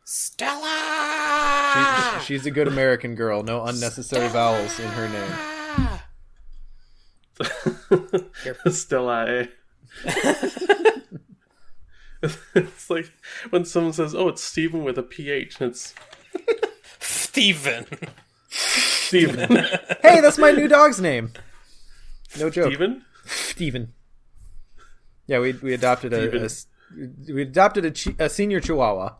Stella! She's a good American girl. No unnecessary vowels in her name. Stella. It's like when someone says, "Oh, it's Steven with a PH," and it's Steven. Hey, that's my new dog's name. No joke. Steven? Yeah, we adopted a senior Chihuahua.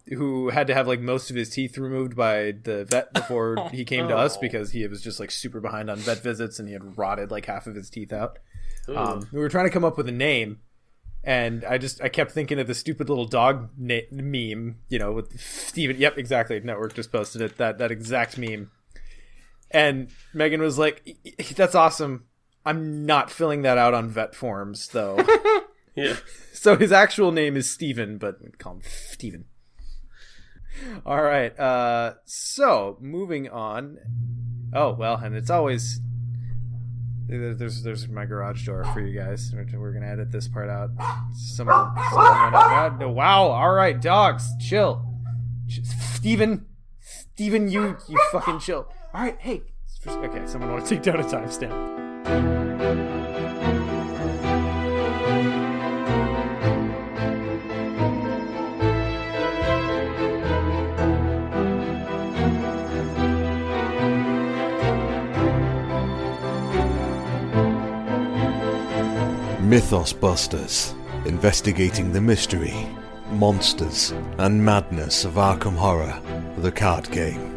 Who had to have like most of his teeth removed by the vet before he came to us because he was just like super behind on vet visits and he had rotted like half of his teeth out. We were trying to come up with a name, and I kept thinking of the stupid little dog meme, with Steven. Yep, exactly. Network just posted it, that exact meme. And Megan was like, "That's awesome. I'm not filling that out on vet forms though." Yeah. So his actual name is Steven, but we call him Steven. All right. So moving on. Oh, well, and it's always... There's my garage door for you guys. We're going to edit this part out. Someone went out. Wow. All right, dogs. Chill. Steven, you fucking chill. All right, hey. Okay, someone want to take down a timestamp. Mythos Busters, investigating the mystery, monsters, and madness of Arkham Horror, the card game.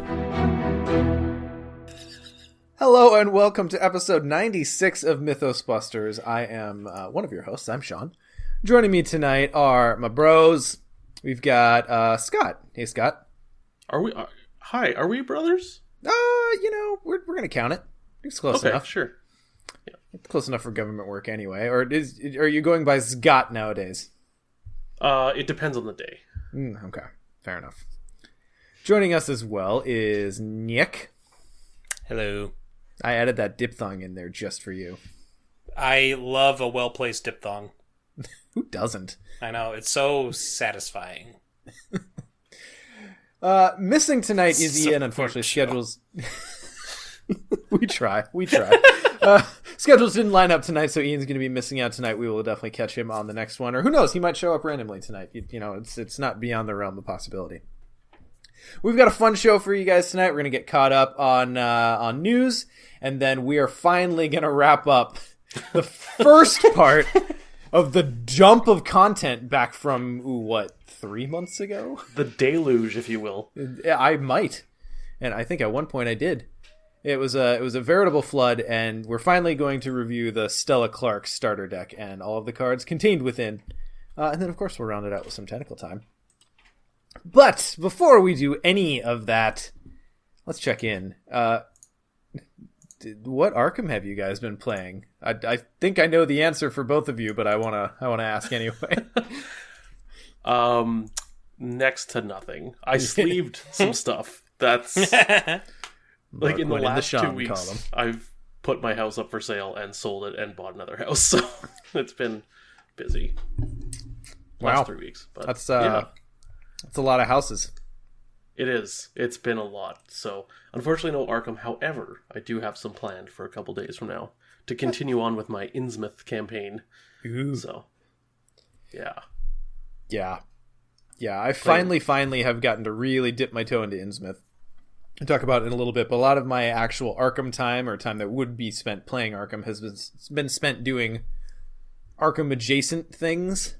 Hello and welcome to episode 96 of Mythos Busters. I am one of your hosts. I'm Sean. Joining me tonight are my bros. We've got Scott. Hey, Scott. Are we? Hi. Are we brothers? We're gonna count it. It's close enough. Sure. Yeah. It's close enough for government work anyway. Or are you going by Scott nowadays? It depends on the day. Okay, fair enough. Joining us as well is Nick. Hello. I added that diphthong in there just for you. I love a well-placed diphthong. Who doesn't? I know, it's so satisfying. Missing tonight is Ian. Unfortunately, schedules... We try. Schedules didn't line up tonight, so Ian's going to be missing out tonight. We will definitely catch him on the next one. Or who knows, he might show up randomly tonight. It's not beyond the realm of possibility. We've got a fun show for you guys tonight. We're going to get caught up on news, and then we are finally going to wrap up the first part of the jump of content back from, 3 months ago? The deluge, if you will. I might. And I think at one point I did. It was a veritable flood, and we're finally going to review the Stella Clark starter deck and all of the cards contained within. And then, of course, we'll round it out with some tentacle time. But before we do any of that, let's check in. What Arkham have you guys been playing? I think I know the answer for both of you, but I wanna ask anyway. Next to nothing. I sleeved some stuff. That's like in the last 2 weeks. I've put my house up for sale and sold it and bought another house. So it's been busy. Last 3 weeks. But that's a lot of houses. It is. It's been a lot. So unfortunately, no Arkham. However, I do have some planned for a couple days from now to continue on with my Innsmouth campaign. Ooh. So, yeah. I finally have gotten to really dip my toe into Innsmouth. I'll talk about it in a little bit, but a lot of my actual Arkham time, or time that would be spent playing Arkham, has been spent doing Arkham adjacent things.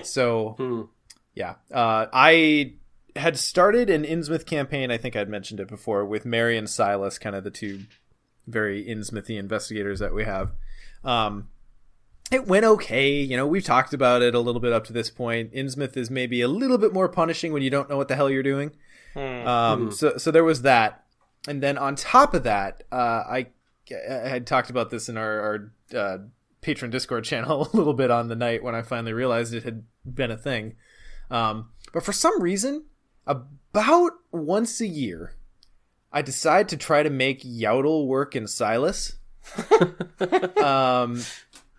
So, yeah. I had started an Innsmouth campaign, I think I'd mentioned it before, with Mary and Silas, kind of the two very Innsmouthy investigators that we have. It went okay. We've talked about it a little bit up to this point. Innsmouth is maybe a little bit more punishing when you don't know what the hell you're doing. So there was that. And then on top of that, I had talked about this in our patron Discord channel a little bit on the night when I finally realized it had been a thing. But for some reason, about once a year, I decide to try to make Yaudle work in Silas.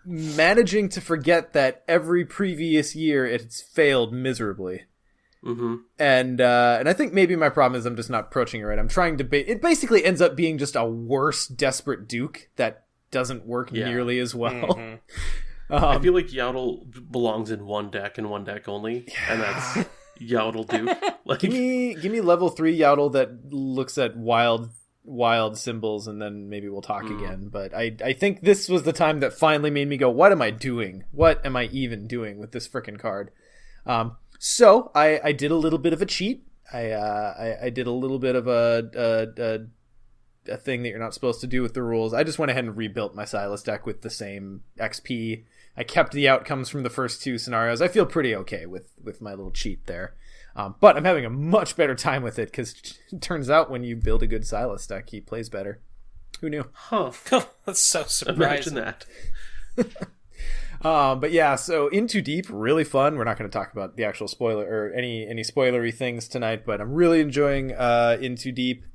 managing to forget that every previous year it's failed miserably. Mm-hmm. And I think maybe my problem is I'm just not approaching it right. I'm trying to it basically ends up being just a worse Desperate Duke that doesn't work nearly as well. Mm-hmm. I feel like Yaddle belongs in one deck and one deck only, and that's Yaddle Duke. Like, give me level 3 Yaddle that looks at wild symbols, and then maybe we'll talk again. But I think this was the time that finally made me go, what am I doing? What am I even doing with this frickin' card? So I did a little bit of a cheat. I did a little bit of a thing that you're not supposed to do with the rules. I just went ahead and rebuilt my Silas deck with the same XP. I kept the outcomes from the first 2 scenarios. I feel pretty okay with my little cheat there. But I'm having a much better time with it because it turns out when you build a good Silas deck, he plays better. Who knew? Huh. That's so surprising. Imagine that. But yeah, so Into Deep, really fun. We're not going to talk about the actual spoiler or any spoilery things tonight, but I'm really enjoying Into Deep.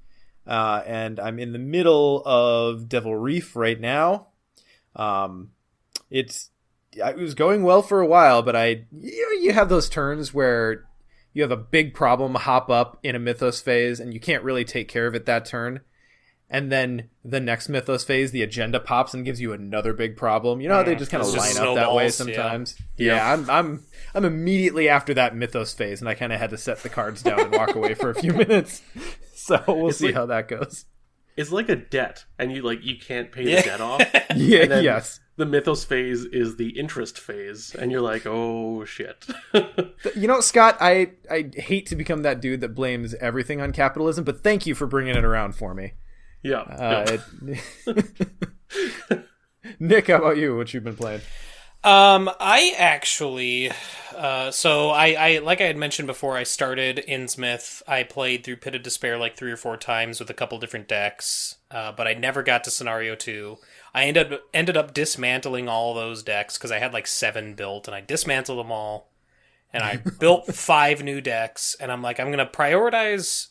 And I'm in the middle of Devil Reef right now. It was going well for a while, but you have those turns where you have a big problem hop up in a Mythos phase, and you can't really take care of it that turn. And then the next Mythos phase, the agenda pops and gives you another big problem. You know how they just kind of line up that way sometimes? Yeah, I'm immediately after that Mythos phase, and I kind of had to set the cards down and walk away for a few minutes. So we'll see how that goes. It's like a debt, and you can't pay the debt off. Yeah, yes. The Mythos phase is the interest phase, and you're like, oh shit. You know, Scott, I hate to become that dude that blames everything on capitalism, but thank you for bringing it around for me. Yeah. Nick, how about you? What you've been playing? I actually, so I like I had mentioned before, I started Innsmouth. I played through Pit of Despair like 3 or 4 times with a couple different decks, but I never got to Scenario 2. I ended up dismantling all those decks because I had like 7 built, and I dismantled them all, and I built 5 new decks, and I'm like, I'm going to prioritize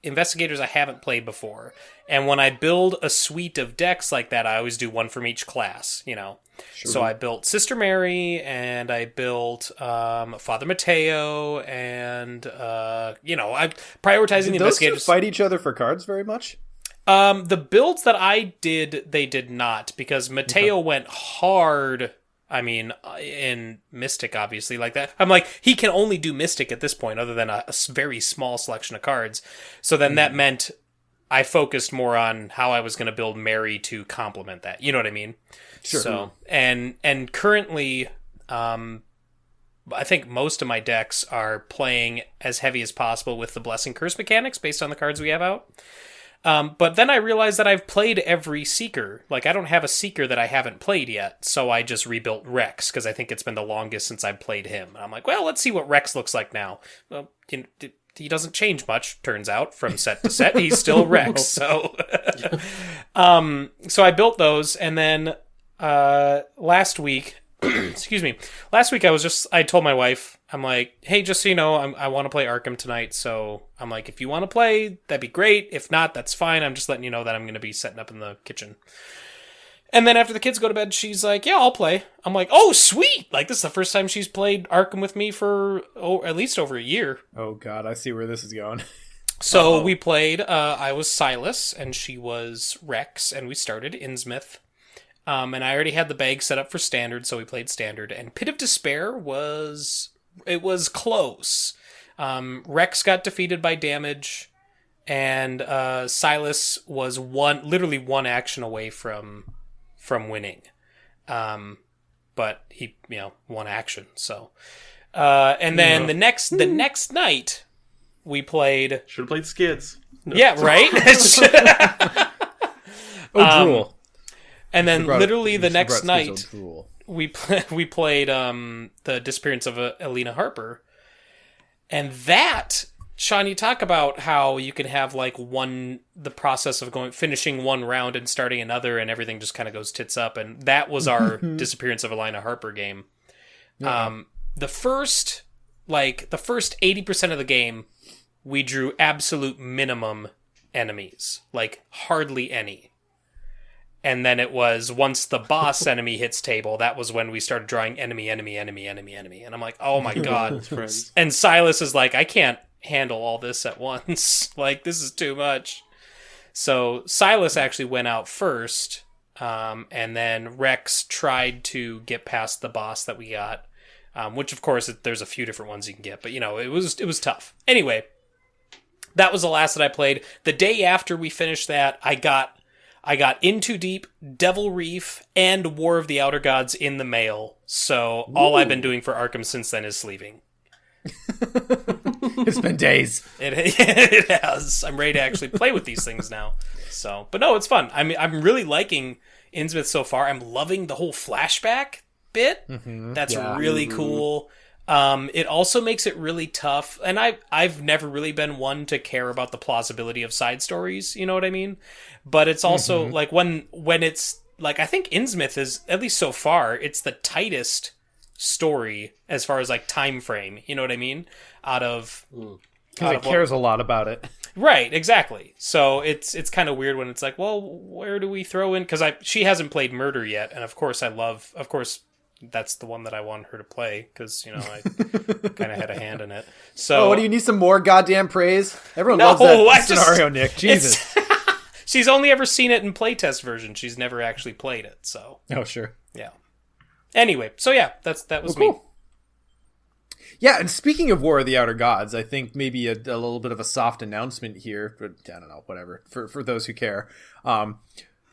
investigators I haven't played before. And when I build a suite of decks like that, I always do one from each class, you know. Sure. So I built Sister Mary, and I built Father Mateo, and I'm prioritizing the investigators. Those two fight each other for cards very much? The builds that I did, they did not, because Mateo went hard. I mean, in Mystic, obviously, like that. I'm like, he can only do Mystic at this point, other than a very small selection of cards. So then that meant I focused more on how I was going to build Mary to complement that. You know what I mean? Sure. So, and currently, I think most of my decks are playing as heavy as possible with the Blessing Curse mechanics based on the cards we have out. But then I realized that I've played every Seeker. Like, I don't have a Seeker that I haven't played yet, so I just rebuilt Rex, because I think it's been the longest since I've played him. And I'm like, well, let's see what Rex looks like now. Well, he doesn't change much, turns out, from set to set. He's still Rex, so... So I built those, and then last week... excuse me. Last week I told my wife, I'm like, hey, just so you know, I want to play Arkham tonight. So I'm like, if you want to play, that'd be great. If not, that's fine. I'm just letting you know that I'm going to be setting up in the kitchen. And then after the kids go to bed, she's like, yeah, I'll play. I'm like, oh, sweet. Like, this is the first time she's played Arkham with me for at least over a year. Oh, God, I see where this is going. So we played, I was Silas and she was Rex, and we started Innsmouth. And I already had the bag set up for Standard, so we played Standard. And Pit of Despair was close. Rex got defeated by damage, and Silas was literally one action away from winning. But he, one action. So, and then the next night we played. Should have played Skids. No. Yeah, right. Drool. And then literally the next night, we played the Disappearance of Alina Harper. And that, Sean, you talk about how you can have like the process of finishing one round and starting another, and everything just kind of goes tits up. And that was our Disappearance of Alina Harper game. Yeah. The first 80% of the game, we drew absolute minimum enemies, like hardly any. And then it was once the boss enemy hits table, that was when we started drawing enemy. And I'm like, oh my god. And Silas is like, I can't handle all this at once. Like, this is too much. So Silas actually went out first, and then Rex tried to get past the boss that we got, which of course there's a few different ones you can get, but it was tough. Anyway, that was the last that I played. The day after we finished that, I got In Too Deep, Devil Reef, and War of the Outer Gods in the mail. So all I've been doing for Arkham since then is sleeving. It's been days. It has. I'm ready to actually play with these things now. So, but no, it's fun. I'm really liking Innsmouth so far. I'm loving the whole flashback bit. Mm-hmm. That's really cool. It also makes it really tough, and I've never really been one to care about the plausibility of side stories, you know what I mean? But it's also like when it's like, I think Innsmouth is, at least so far, it's the tightest story as far as like time frame, you know what I mean? Because it cares a lot about it. Right, exactly. So it's kind of weird when it's like, well, where do we throw in? Because she hasn't played Murder yet, and of course that's the one that I want her to play, because, I kind of had a hand in it. So, what do you need, some more goddamn praise? Everyone loves that scenario, Nick. Jesus. She's only ever seen it in playtest version. She's never actually played it, so. Oh, sure. Yeah. Anyway, so yeah, that was cool. me. Yeah, and speaking of War of the Outer Gods, I think maybe a little bit of a soft announcement here, but I don't know, whatever, for those who care.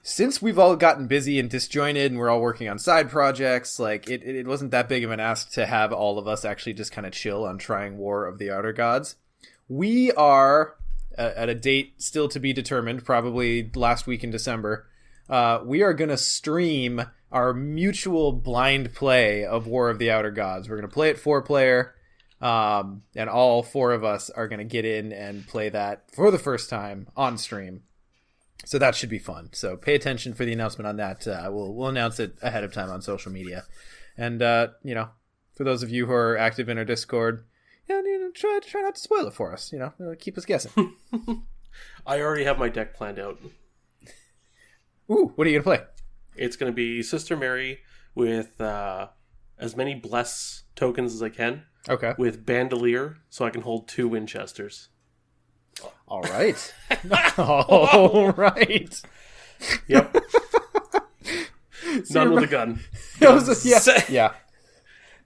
Since we've all gotten busy and disjointed and we're all working on side projects, like it wasn't that big of an ask to have all of us actually just kind of chill on trying War of the Outer Gods. We are, at a date still to be determined, probably last week in December, we are going to stream our mutual blind play of War of the Outer Gods. We're going to play it 4-player, and all 4 of us are going to get in and play that for the first time on stream. So that should be fun. So pay attention for the announcement on that. We'll announce it ahead of time on social media. And, for those of you who are active in our Discord, try not to spoil it for us. Keep us guessing. I already have my deck planned out. Ooh, what are you going to play? It's going to be Sister Mary with as many Bless tokens as I can. Okay. With Bandolier, so I can hold 2 Winchesters. All right. All right. Yep. None with a gun. Yeah.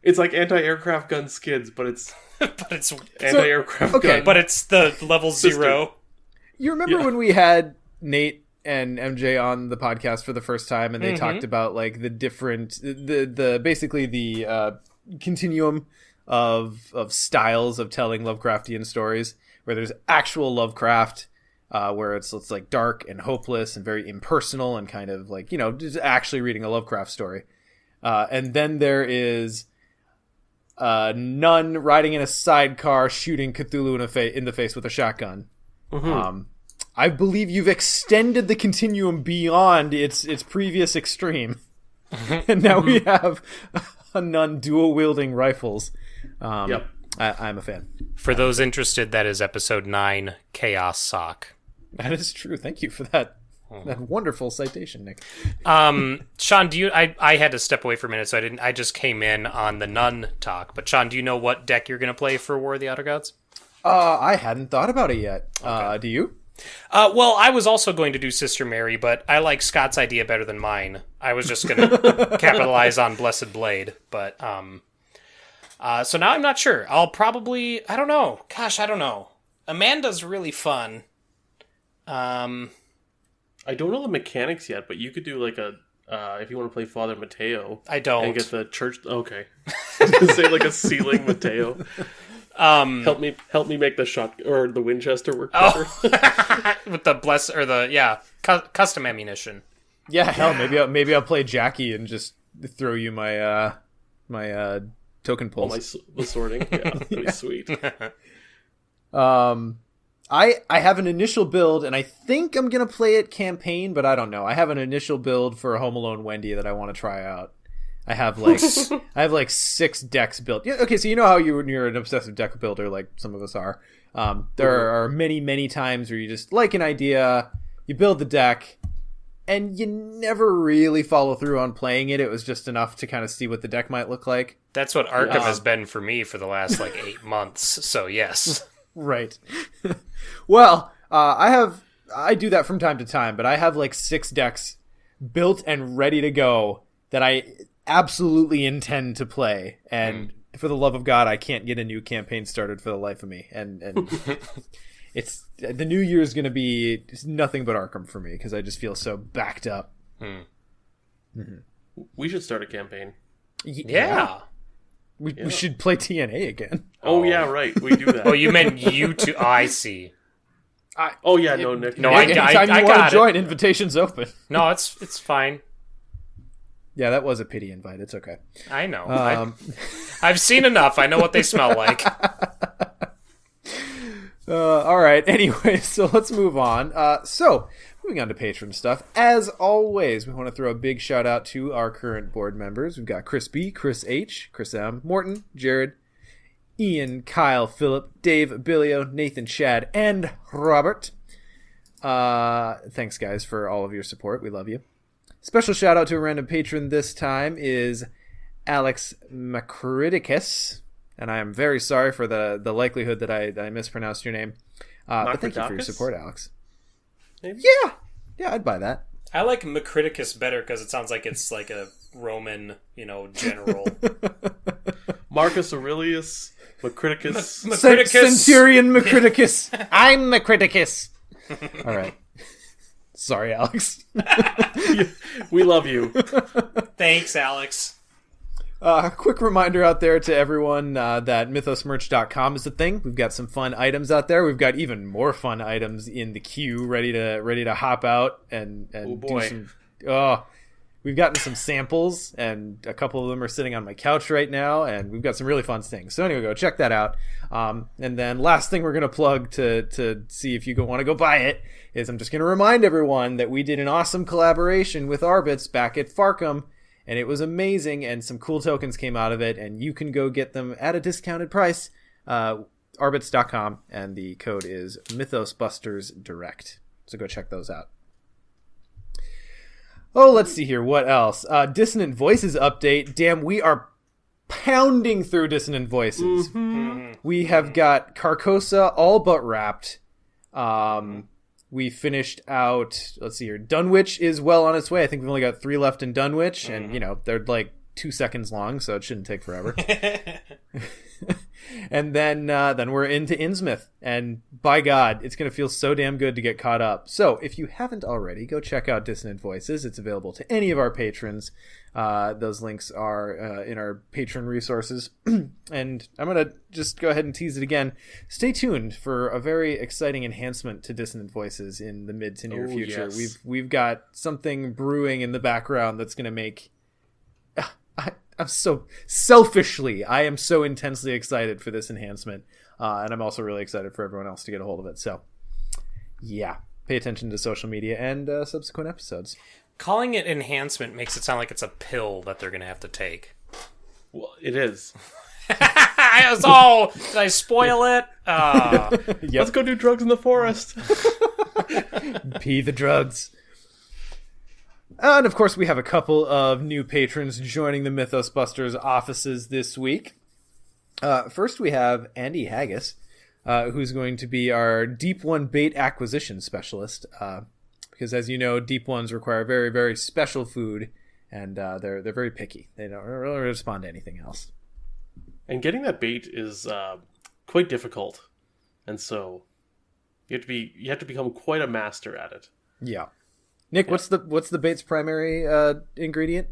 It's like anti-aircraft gun skids, but it's anti-aircraft gun. But it's the level Sister. 0. You remember when we had Nate and MJ on the podcast for the first time, and they talked about like the different, basically the continuum of styles of telling Lovecraftian stories, where there's actual Lovecraft, where it's like dark and hopeless and very impersonal and kind of like, just actually reading a Lovecraft story. And then there is a nun riding in a sidecar shooting Cthulhu in the face with a shotgun. Mm-hmm. I believe you've extended the continuum beyond its previous extreme. And now we have a nun dual-wielding rifles. Yep. I'm a fan. For those interested, that is episode 9, Chaos Sock. That is true. Thank you for that wonderful citation, Nick. Sean, I had to step away for a minute, so I just came in on the nun talk. But Sean, do you know what deck you're going to play for War of the Outer Gods? I hadn't thought about it yet. Okay. Do you? Well, I was also going to do Sister Mary, but I like Scott's idea better than mine. I was just going to capitalize on Blessed Blade, but so now I'm not sure. I'll probably, I don't know. Gosh, I don't know. Amanda's really fun. I don't know the mechanics yet, but you could do like a if you want to play Father Mateo. I don't. And get the church. Okay, I was gonna say like a ceiling Mateo. Help me make the shot or the Winchester work better. With the custom ammunition. Yeah, hell, maybe I'll play Jackie and just throw you my token pulls. My sorting. Yeah, that'd be sweet. I have an initial build, and I think I'm gonna play it campaign, but I don't know. I have an initial build for a Home Alone Wendy that I want to try out. I have like 6 decks built. Yeah, okay, so you know how when you're an obsessive deck builder, like some of us are. There are many times where you just like an idea, you build the deck, and you never really follow through on playing it. It was just enough to kind of see what the deck might look like. That's what Arkham has been for me for the last 8 months. So yes, right. Well, I do that from time to time, but I have 6 decks built and ready to go that I absolutely intend to play, and for the love of God, I can't get a new campaign started for the life of me. And it's the new year is going to be nothing but Arkham for me because I just feel so backed up. Mm-hmm. We should start a campaign. Yeah. We should play TNA again. Oh yeah, right. We do that. Oh, you meant you two? Oh, I see. Nick. No, anytime you want to join, invitation's open. No, it's fine. Yeah, that was a pity invite. It's okay. I know. I've seen enough. I know what they smell like. All right. Anyway, so let's move on. Moving on to patron stuff. As always, we want to throw a big shout out to our current board members. We've got Chris B, Chris H, Chris M, Morton, Jared, Ian, Kyle, Philip, Dave, Billio, Nathan, Chad, and Robert. Thanks, guys, for all of your support. We love you. Special shout out to a random patron this time is Alex Macriticus, and I am very sorry for the likelihood that I mispronounced your name. But thank you for your support, Alex. Maybe? Yeah, I'd buy that. I like Macriticus better because it sounds like it's like a Roman, general. Marcus Aurelius Macriticus. Centurion Macriticus. I'm Macriticus. All right. Sorry, Alex. We love you. Thanks, Alex. Quick reminder out there to everyone that mythosmerch.com is a thing. We've got some fun items out there. We've got even more fun items in the queue ready to hop out and do some... We've gotten some samples, and a couple of them are sitting on my couch right now, and we've got some really fun things. So anyway, go check that out. And then last thing we're going to plug to see if you want to go buy it is I'm just going to remind everyone that we did an awesome collaboration with Arbitz back at Farcom, and it was amazing, and some cool tokens came out of it, and you can go get them at a discounted price, arbitz.com, and the code is MythosBustersDirect. So go check those out. Oh, let's see here. What else? Dissonant Voices update. Damn, we are pounding through Dissonant Voices. Mm-hmm. We have got Carcosa all but wrapped. We finished out, let's see here. Dunwich is well on its way. I think we've only got 3 left in Dunwich, and, they're 2 seconds long, so it shouldn't take forever. And then we're into Innsmouth, and by God, it's going to feel so damn good to get caught up. So if you haven't already, go check out Dissonant Voices. It's available to any of our patrons. Those links are in our patron resources. And I'm going to just go ahead and tease it again. Stay tuned for a very exciting enhancement to Dissonant Voices in the mid to near future. Yes. We've got something brewing in the background that's going to make... I'm so selfishly, I am so intensely excited for this enhancement, and I'm also really excited for everyone else to get a hold of it. So, yeah, pay attention to social media and subsequent episodes. Calling it enhancement makes it sound like it's a pill that they're going to have to take. Well, it is. Did I spoil it? Yep. Let's go do drugs in the forest. Pee the drugs. And, of course, we have a couple of new patrons joining the Mythos Busters offices this week. First, we have Andy Haggis, who's going to be our Deep One bait acquisition specialist. Because, as you know, Deep Ones require very, very special food, and they're very picky. They don't really respond to anything else. And getting that bait is quite difficult. And so you have to become quite a master at it. Yeah. Nick, what's the bait's primary ingredient?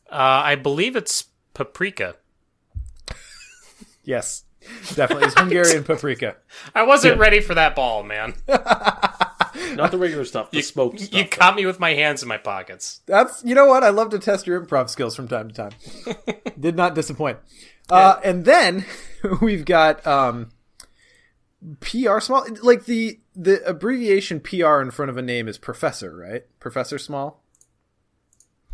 I believe it's paprika. Yes, definitely. It's Hungarian paprika. I wasn't ready for that ball, man. Not the regular stuff, the smoked stuff. You caught me with my hands in my pockets. You know what? I love to test your improv skills from time to time. Did not disappoint. And then we've got... PR Small, like the abbreviation PR in front of a name is Professor, right? Professor Small?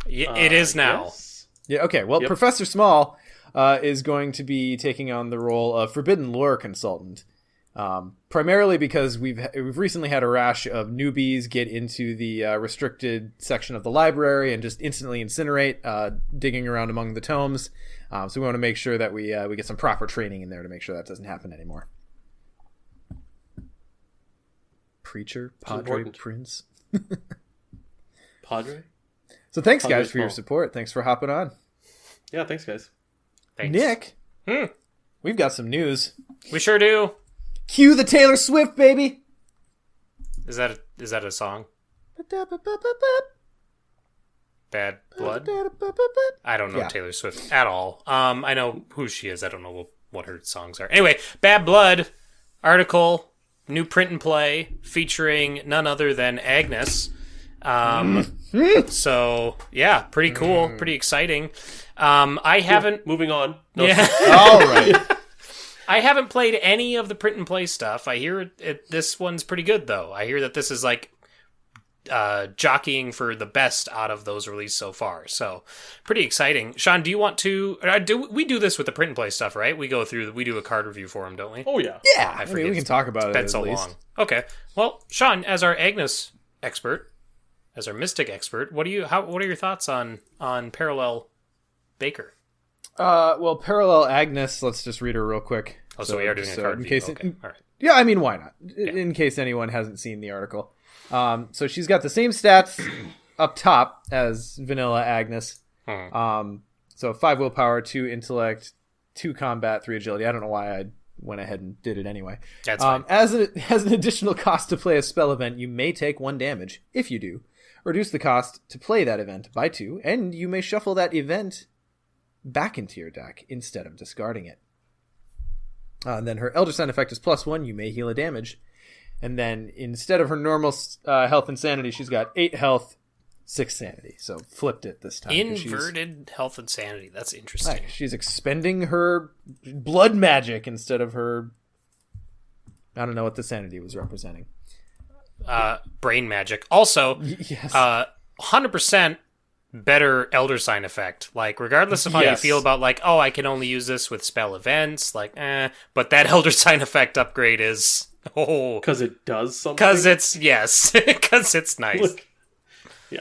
Yeah, it is now. Yes. Yeah, okay. Well, yep. Professor Small is going to be taking on the role of Forbidden Lore Consultant. Primarily because we've recently had a rash of newbies get into the restricted section of the library and just instantly incinerate, digging around among the tomes. So we want to make sure that we get some proper training in there to make sure that doesn't happen anymore. Preacher, Padre, Prince. Padre? So thanks, guys, for your support. Thanks for hopping on. Yeah, thanks, guys. Thanks. Nick, we've got some news. We sure do. Cue the Taylor Swift, baby. Is that a song? Bad Blood? I don't know Taylor Swift at all. I know who she is. I don't know what her songs are. Anyway, Bad Blood article, new print and play featuring none other than Agnes. So yeah, pretty cool, pretty exciting. I haven't. Moving on. No. Yeah. All right. I haven't played any of the print and play stuff. I hear this one's pretty good though. I hear that this is like jockeying for the best out of those released so far. So pretty exciting. Sean, do you want to? We do this with the print and play stuff, right? We do a card review for them, don't we? Oh yeah. Yeah. I mean, we can talk about it. It's been so long. Okay. Well, Sean, as our Agnes expert, as our Mystic expert, what are your thoughts on Parallel Baker? Well, Parallel Agnes, let's just read her real quick. Oh, so we are doing a card review. Okay. All right. Yeah, I mean, why not? In case anyone hasn't seen the article. So she's got the same stats up top as Vanilla Agnes. So 5 willpower, 2 intellect, 2 combat, 3 agility. I don't know why I went ahead and did it anyway. That's fine. As an additional cost to play a spell event, you may take 1 damage. If you do, reduce the cost to play that event by 2, and you may shuffle that event back into your deck instead of discarding it. And then her Elder Sign effect is +1. You may heal a damage. And then instead of her normal health and sanity, she's got 8 health, 6 sanity. So flipped it this time. Inverted health and sanity. That's interesting. She's expending her blood magic instead of her... I don't know what the sanity was representing. Brain magic. Also, yes. 100% better Elder Sign effect. Like, regardless of how you feel about, like, oh, I can only use this with spell events, like, but that Elder Sign effect upgrade is... Oh, because it does something. Because it's nice. Look. Yeah,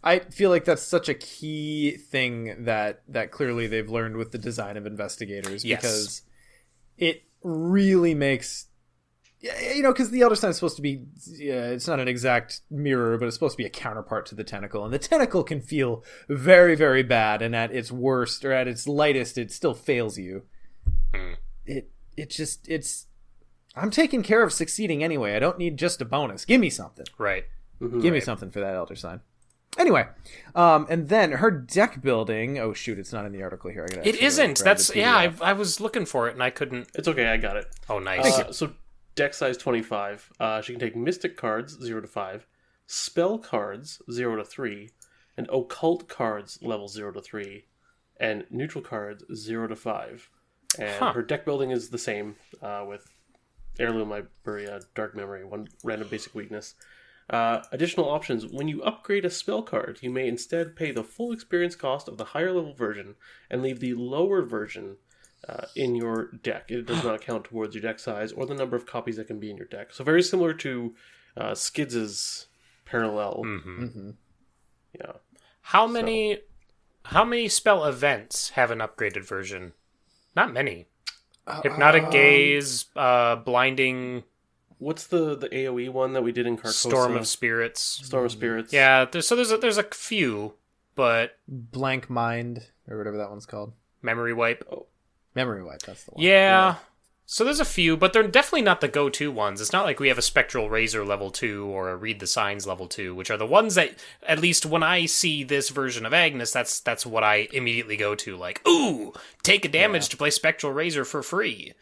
I feel like that's such a key thing that clearly they've learned with the design of investigators, because it really makes, because the Elder Sign is supposed to be, it's not an exact mirror, but it's supposed to be a counterpart to the tentacle, and the tentacle can feel very, very bad, and at its worst or at its lightest, it still fails you. It's. I'm taking care of succeeding anyway. I don't need just a bonus. Give me something. Right. Mm-hmm. Give me something for that Elder Sign. Anyway, and then her deck building. Oh shoot, it's not in the article here. It isn't. That's I was looking for it and I couldn't. It's okay. I got it. Oh, nice. So deck size 25. She can take Mystic cards 0 to 5, Spell cards 0 to 3, and Occult cards level 0 to 3, and Neutral cards 0 to 5. And her deck building is the same with Heirloom Library, Dark Memory, 1 random basic weakness. Additional options. When you upgrade a spell card, you may instead pay the full experience cost of the higher level version and leave the lower version in your deck. It does not count towards your deck size or the number of copies that can be in your deck. So very similar to Skids' Parallel. Mm-hmm. Yeah. How many spell events have an upgraded version? Not many. Hypnotic Gaze, Blinding... What's the AoE one that we did in Carcosa? Storm of Spirits. Storm of Spirits. Yeah, there's a few, but... Blank Mind, or whatever that one's called. Memory Wipe. Oh, Memory Wipe, that's the one. Yeah. So there's a few, but they're definitely not the go-to ones. It's not like we have a Spectral Razor level 2 or a Read the Signs level 2, which are the ones that, at least when I see this version of Agnes, that's what I immediately go to. Like, ooh, take a damage to play Spectral Razor for free.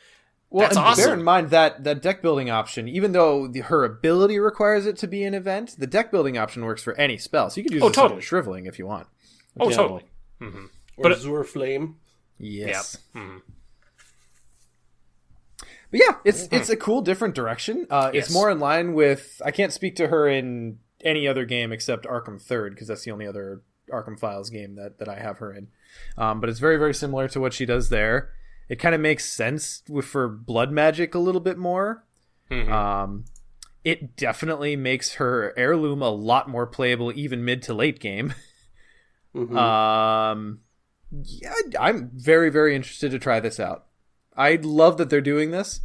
Well, that's awesome. Bear in mind that deck building option, even though her ability requires it to be an event, the deck building option works for any spell. So you could use this totally. Shriveling if you want. Totally. Mm-hmm. Or Azure Flame. Yes. Yep. Mm-hmm. But yeah, it's a cool different direction. It's more in line with... I can't speak to her in any other game except Arkham 3rd, because that's the only other Arkham Files game that I have her in. But it's very, very similar to what she does there. It kind of makes sense for blood magic a little bit more. It definitely makes her heirloom a lot more playable, even mid to late game. Yeah, I'm very, very interested to try this out. I love that they're doing this.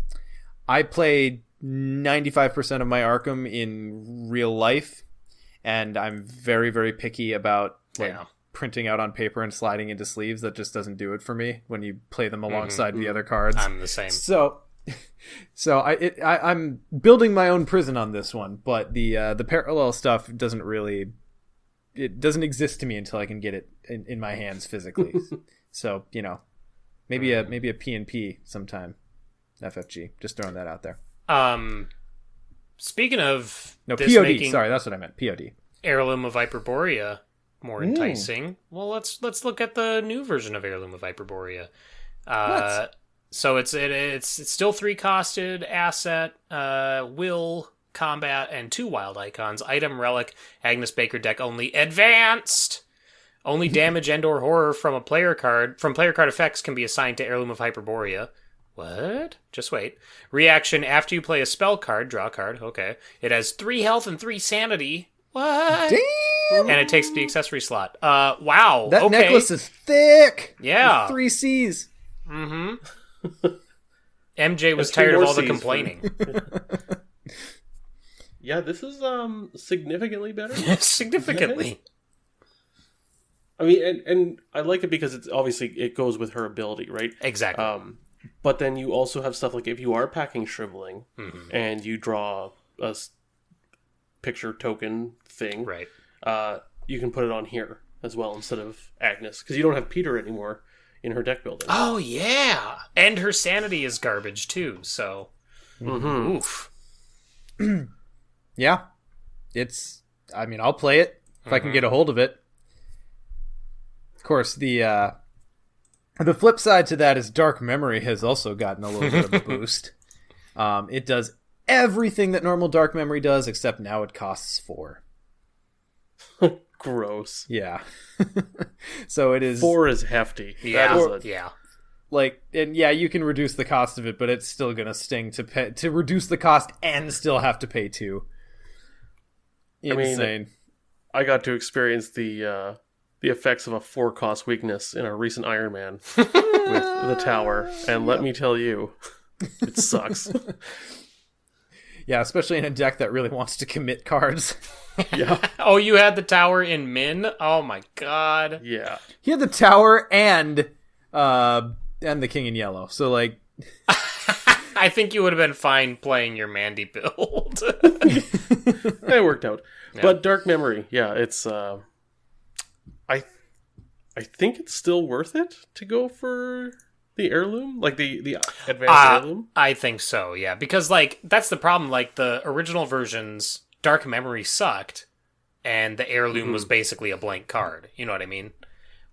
I played 95% of my Arkham in real life, and I'm very, very picky about printing out on paper and sliding into sleeves. That just doesn't do it for me when you play them alongside the other cards. I'm the same. So I'm building my own prison on this one, but the parallel stuff doesn't exist to me until I can get it in my hands physically. So, maybe a P&P sometime. FFG. Just throwing that out there. Speaking of POD. Sorry, that's what I meant. POD. Heirloom of Hyperborea more enticing. Well, let's look at the new version of Heirloom of Hyperborea. So it's still 3-costed asset, will, combat, and 2 wild icons. Item, relic, Agnes Baker deck only. Advanced! Only damage and/or horror from player card effects can be assigned to Heirloom of Hyperborea. What? Just wait. Reaction, after you play a spell card, draw a card. Okay. It has 3 health and 3 sanity. What? Damn! And it takes the accessory slot. Wow. That necklace is thick. Yeah. With 3 C's. Mm-hmm. MJ was tired of all the complaining. Yeah, this is significantly better. Significantly. I mean, and I like it because it's obviously it goes with her ability, right? Exactly. But then you also have stuff like if you are packing Shriveling and you draw a picture token thing, right? You can put it on here as well instead of Agnes because you don't have Peter anymore in her deck building. Oh yeah, and her sanity is garbage too. So, oof. Yeah, I'll play it if I can get a hold of it. Of course, the flip side to that is Dark Memory has also gotten a little bit of a boost. It does everything that normal Dark Memory does, except now it costs 4. Gross. Yeah. So it is 4 is hefty. Yeah. You can reduce the cost of it, but it's still gonna sting to reduce the cost and still have to pay 2. Insane. I mean, I got to experience the effects of a 4-cost weakness in a recent Iron Man with the tower, and let me tell you, it sucks. Yeah, especially in a deck that really wants to commit cards. Yeah. Oh, you had the tower in Min? Oh my god. Yeah. He had the tower and the King in Yellow. So I think you would have been fine playing your Mandy build. It worked out. Yeah. But Dark Memory, yeah, it's I think it's still worth it to go for the heirloom, like the advanced heirloom. I think so, yeah, because that's the problem. Like the original versions, Dark Memory sucked, and the heirloom was basically a blank card. You know what I mean?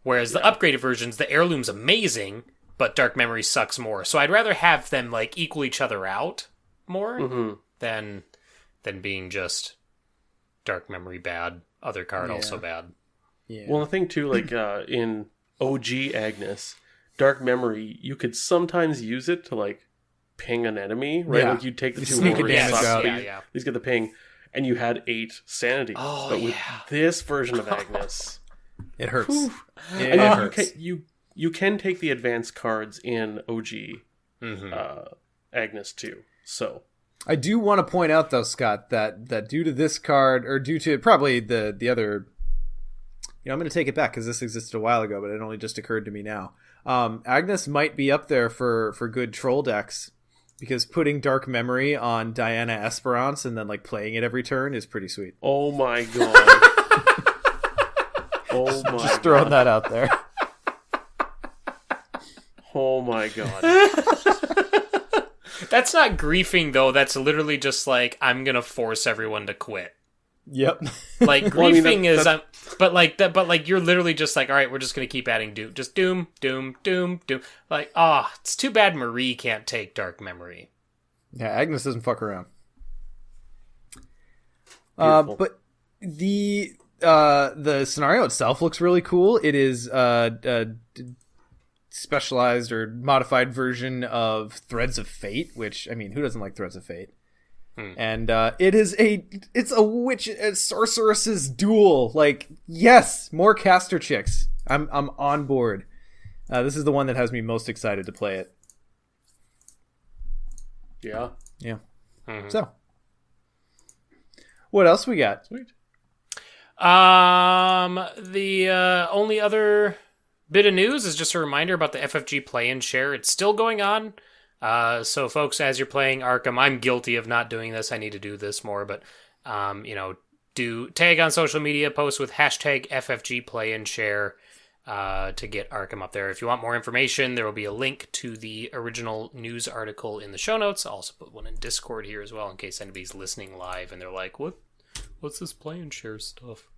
Whereas the upgraded versions, the heirloom's amazing, but Dark Memory sucks more. So I'd rather have them equal each other out more than being just Dark Memory bad, other card also bad. Yeah. Well, the thing too, in OG Agnes, Dark Memory, you could sometimes use it to ping an enemy, right? Yeah. Like you take the 2 sneak over, damage out. These get the ping, and you had 8 sanity. Oh, but with this version of Agnes, it hurts. It hurts. You can take the advanced cards in OG Agnes too. So I do want to point out though, Scott, that due to this card, or due to probably the other, I'm going to take it back because this existed a while ago, but it only just occurred to me now. Agnes might be up there for good troll decks, because putting Dark Memory on Diana Esperance and then playing it every turn is pretty sweet. Oh my god. Oh my god. Just throwing that out there. Oh my god. That's not griefing though. That's literally just I'm gonna force everyone to quit. Yep. Griefing is but you're literally just all right, we're just gonna keep adding doom. Just doom. It's too bad Marie can't take Dark Memory. Yeah, Agnes doesn't fuck around. But the scenario itself looks really cool. It is specialized or modified version of Threads of Fate, which, who doesn't like Threads of Fate? And it's a witch and sorceress's duel. Like, yes, more caster chicks. I'm on board. This is the one that has me most excited to play it. Yeah. Mm-hmm. So, what else we got? Sweet. The only other bit of news is just a reminder about the FFG play and share. It's still going on. So folks, as you're playing Arkham, I'm guilty of not doing this. I need to do this more, but, do tag on social media, post with hashtag FFG play and share, to get Arkham up there. If you want more information, there will be a link to the original news article in the show notes. I'll also put one in Discord here as well, in case anybody's listening live and they're like, what's this play and share stuff?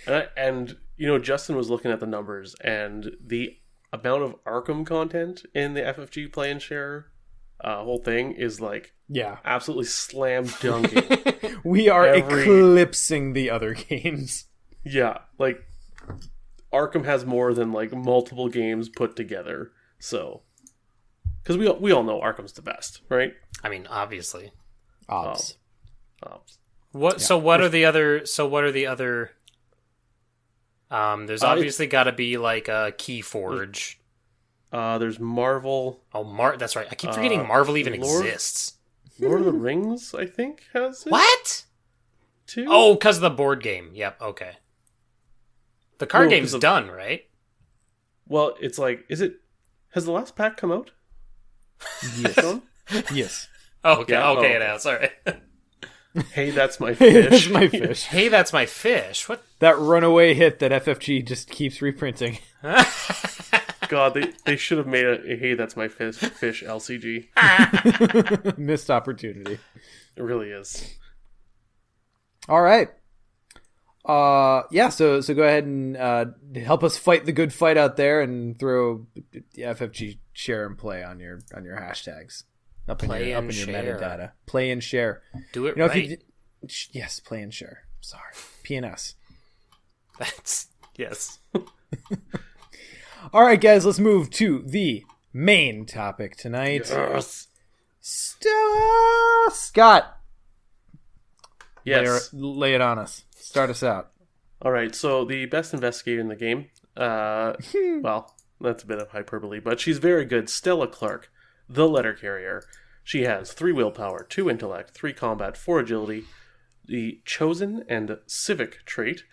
And, Justin was looking at the numbers, and the amount of Arkham content in the FFG play and share whole thing is absolutely slam dunking. We are eclipsing the other games. Yeah, Arkham has more than multiple games put together. So, because we all know Arkham's the best, right? I mean, obviously. Obs. What? Yeah. So what are the other? There's obviously got to be a Keyforge. There's Marvel. Oh, that's right. I keep forgetting Marvel even exists. Lord of the Rings, I think, has it. What? Too? Oh, because of the board game. Yep. Okay. The card game's done, right? Well, it's has the last pack come out? Yes. Yes. Oh, okay. Yeah? Okay, now. Sorry. Hey, that's my fish. Hey, that's my fish. Hey, that's my fish. What? That runaway hit that FFG just keeps reprinting. God, they should have made a Hey, that's my fish LCG. Missed opportunity. It really is. All right. So go ahead and help us fight the good fight out there and throw FFG share and play on your hashtags. Up in your metadata. Play and share. Do it right. Yes, play and share. Sorry. PNS. That's... Yes. All right, guys, let's move to the main topic tonight. Yes. Stella Scott. Yes. Lay it on us. Start us out. All right, so the best investigator in the game, well, that's a bit of hyperbole, but she's very good. Stella Clark, the letter carrier. She has 3 willpower, 2 intellect, 3 combat, 4 agility, the chosen and civic trait,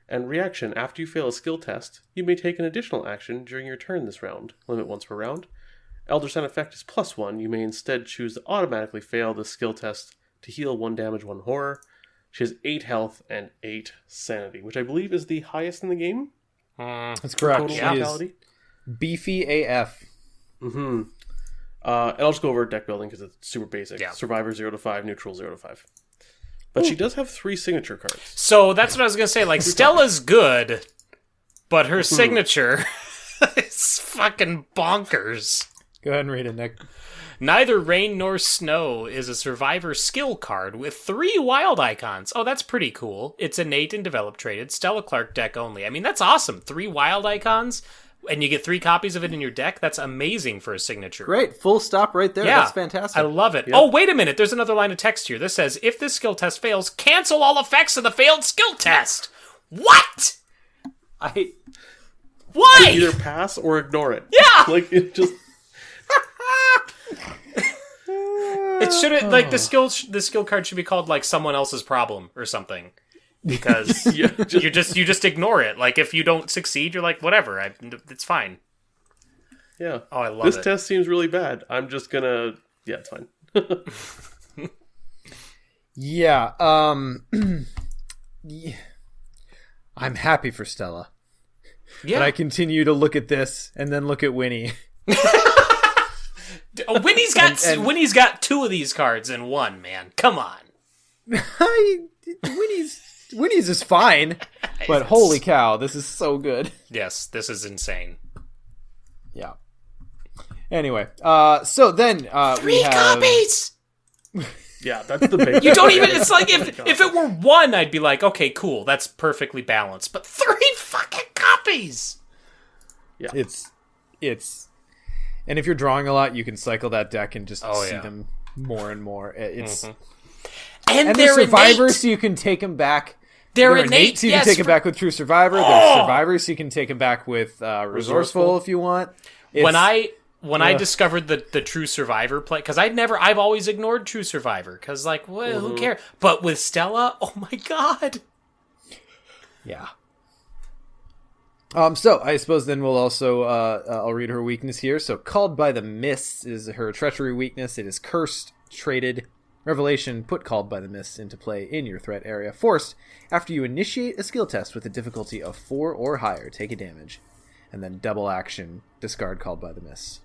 and reaction. After you fail a skill test, you may take an additional action during your turn this round. Limit once per round. Elder Sign effect is +1. You may instead choose to automatically fail the skill test to heal 1 damage, 1 horror. She has 8 health and 8 sanity, which I believe is the highest in the game. That's correct. She is beefy AF. Mm-hmm. And I'll just go over deck building because it's super basic. Yeah. Survivor 0 to 5, neutral 0 to 5. But she does have 3 signature cards. So that's what I was going to say. Stella's good, but her signature is fucking bonkers. Go ahead and read it, Nick. Neither rain nor snow is a survivor skill card with 3 wild icons. Oh, that's pretty cool. It's innate and develop traded. Stella Clark deck only. I mean, that's awesome. 3 wild icons, and you get 3 copies of it in your deck. That's amazing for a signature. Great. Full stop right there. Yeah, that's fantastic. I love it. Yep. Oh, wait a minute. There's another line of text here. This says, if this skill test fails, cancel all effects of the failed skill test. What? Why? Either pass or ignore it. Yeah. It just... It should the skill card should be called someone else's problem or something, because you just ignore it. If you don't succeed, you're like, whatever, it's fine. Yeah. Oh, I love this it. Test seems really bad. I'm just gonna it's fine. Yeah. Yeah. I'm happy for Stella. Yeah. But I continue to look at this and then look at Winnie. Winnie's got 2 of these cards in 1, man. Come on. Winnie's is fine, but holy cow, this is so good. Yes, this is insane. Yeah. Anyway, so then 3 copies. Yeah, that's the big. You don't even. It's if it were 1, I'd be like, okay, cool, that's perfectly balanced. But 3 fucking copies. Yeah, it's. And if you're drawing a lot, you can cycle that deck and just see them more and more. It's and there's survivors, innate. so you can take them back. They're innate, so you can take them back with True Survivor. There's survivors, so you can take them back with Resourceful if you want. When I discovered the True Survivor play, because I've always ignored True Survivor, because like, well, who cares? But with Stella, oh my god. Yeah. So I suppose then we'll also I'll read her weakness here. So Called by the Mists is her Treachery Weakness. It is cursed, traded. Revelation, put Called by the Mists into play in your threat area. Forced, after you initiate a skill test with a difficulty of 4 or higher, take a damage. And then double action, discard Called by the Mists.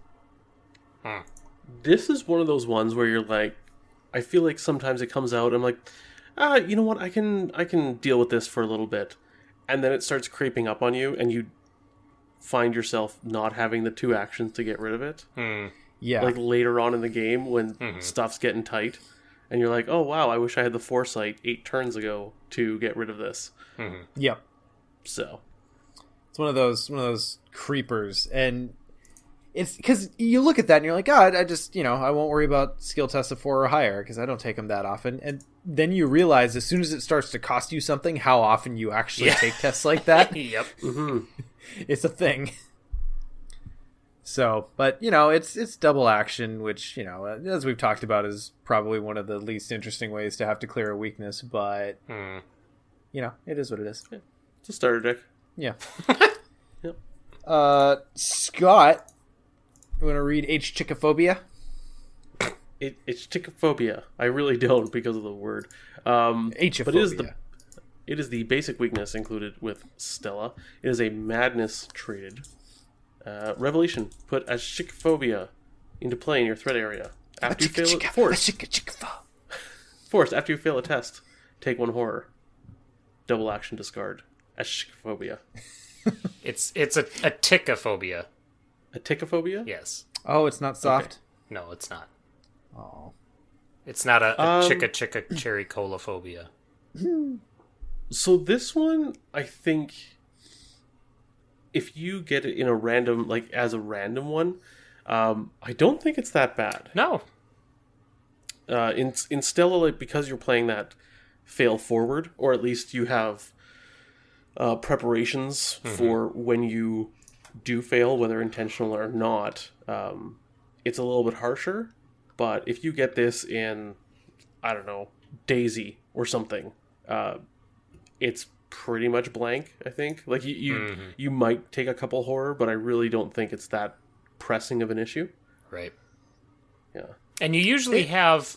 This is one of those ones where you're like, I feel like sometimes it comes out, I'm like, you know what, I can deal with this for a little bit. And then it starts creeping up on you, and you find yourself not having the 2 actions to get rid of it. Yeah. Like later on in the game when stuff's getting tight. And you're like, oh wow, I wish I had the foresight 8 turns ago to get rid of this. Yep. So it's one of those creepers, and it's because you look at that and you're like, I just I won't worry about skill tests of 4 or higher because I don't take them that often. And then you realize as soon as it starts to cost you something, how often you actually take tests like that. Yep. It's a thing. So, but it's double action, which as we've talked about, is probably one of the least interesting ways to have to clear a weakness. But it is what it is. Yeah. It's a starter deck. Yeah. Yep. Scott, you want to read H-Chickophobia? It's Chickophobia. I really don't because of the word. H-Chophobia. But it is the basic weakness included with Stella. It is a madness traded. Revelation, put a Chickophobia into play in your threat area. After you fail forced, after you fail a test, take 1 horror. Double action discard. A Chickophobia. It's a tickophobia. A tickophobia? Yes. Oh, it's not soft? Okay. No, it's not. Oh. It's not a chicka cherry cola phobia. So this one, I think, if you get it in a random, as a random one, I don't think it's that bad. No. In Stella, because you're playing that fail forward, or at least you have preparations for when you do fail, whether intentional or not, it's a little bit harsher. But if you get this in, I don't know, Daisy or something, it's pretty much blank, I think. You might take a couple horror, but I really don't think it's that pressing of an issue. Right. Yeah. And you usually have,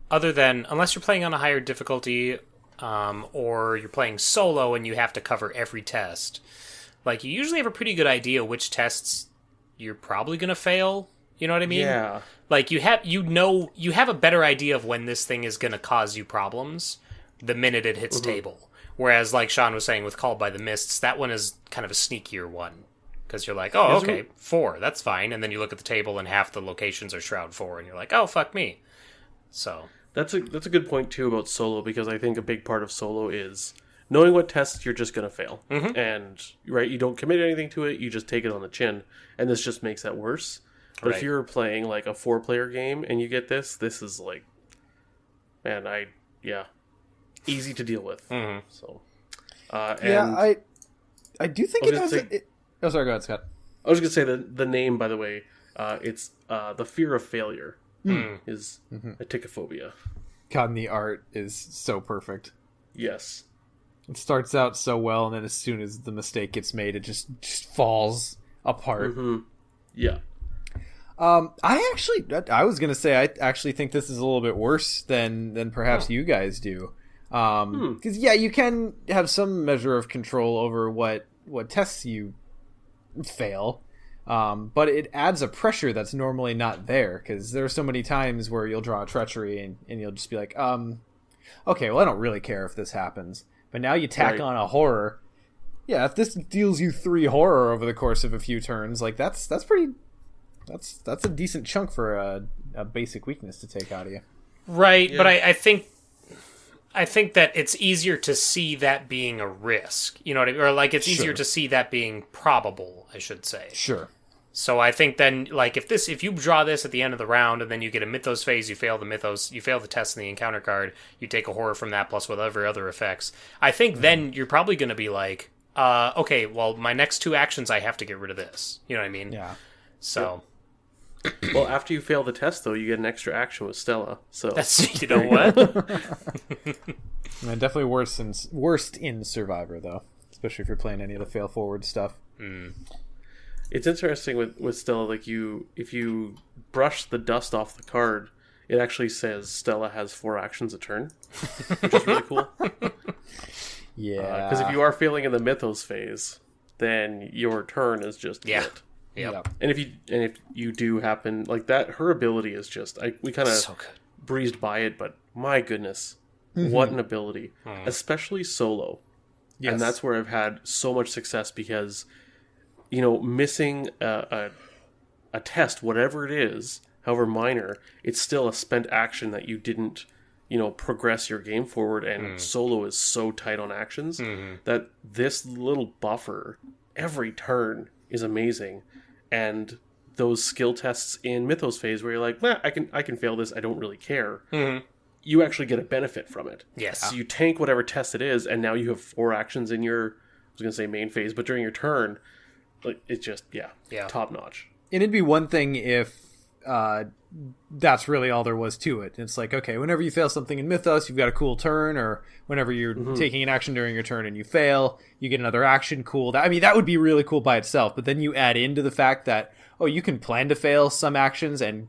other than, unless you're playing on a higher difficulty, or you're playing solo and you have to cover every test, you usually have a pretty good idea which tests you're probably going to fail. You know what I mean? Yeah. You have a better idea of when this thing is going to cause you problems the minute it hits table. Whereas, like Sean was saying with Called by the Mists, that one is kind of a sneakier one. Because you're like, oh, okay, 4, that's fine. And then you look at the table and half the locations are Shroud 4, and you're like, oh, fuck me. So That's a good point, too, about solo, because I think a big part of solo is knowing what tests you're just going to fail. And, right, you don't commit anything to it, you just take it on the chin. And this just makes that worse. But if you're playing, a 4-player game and you get this is, easy to deal with. So, I do think it has. Oh, sorry, go ahead, Scott. I was going to say the name, by the way, it's the fear of failure is a tickophobia. God, and the art is so perfect. Yes, it starts out so well, and then as soon as the mistake gets made, it just falls apart. Yeah. I was gonna say I actually think this is a little bit worse than perhaps you guys do. Because you can have some measure of control over what tests you fail, but it adds a pressure that's normally not there, because there are so many times where you'll draw a treachery and you'll just be like, okay, well, I don't really care if this happens, but now you tack on a horror. Yeah, if this deals you 3 horror over the course of a few turns, that's a decent chunk for a basic weakness to take out of you. Right, yeah. But I think that it's easier to see that being a risk. You know what I mean? Or it's easier to see that being probable, I should say. Sure. So I think then, like, if you draw this at the end of the round, and then you get a Mythos phase, you fail the test in the encounter card, you take a horror from that plus whatever other effects. I think then you're probably going to be like, okay, well, my next 2 actions, I have to get rid of this. You know what I mean? Yeah. So. Well, after you fail the test, though, you get an extra action with Stella. So That's, you know what? And definitely worst in Survivor, though, especially if you're playing any of the fail forward stuff. It's interesting with Stella, like if you brush the dust off the card, it actually says Stella has 4 actions a turn, which is really cool. Yeah. Because if you are failing in the Mythos phase, then your turn is just it. Yep. And if you do happen like that, her ability is just we kind of breezed by it, but my goodness, what an ability, especially solo. Yes. And that's where I've had so much success because, missing a test, whatever it is, however minor, it's still a spent action that you didn't, progress your game forward. And solo is so tight on actions that this little buffer every turn is amazing. And those skill tests in Mythos phase where you're like, I can fail this, I don't really care. You actually get a benefit from it. Yes. So you tank whatever test it is, and now you have 4 actions in your, I was going to say main phase, but during your turn, like it's just, top notch. And it'd be one thing if that's really all there was to it. It's like, okay, whenever you fail something in Mythos, you've got a cool turn, or whenever you're taking an action during your turn and you fail, you get another action. Cool. That would be really cool by itself. But then you add into the fact that, you can plan to fail some actions and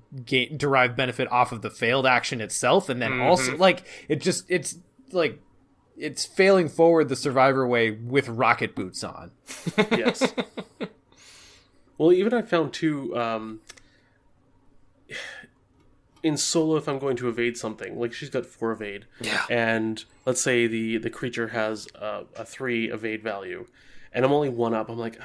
derive benefit off of the failed action itself. And then also, like, it's failing forward the Survivor way with rocket boots on. Yes. Well, even I found too, in solo, if I'm going to evade something, like she's got 4 evade, and let's say the creature has a 3 evade value, and I'm only 1 up, I'm like,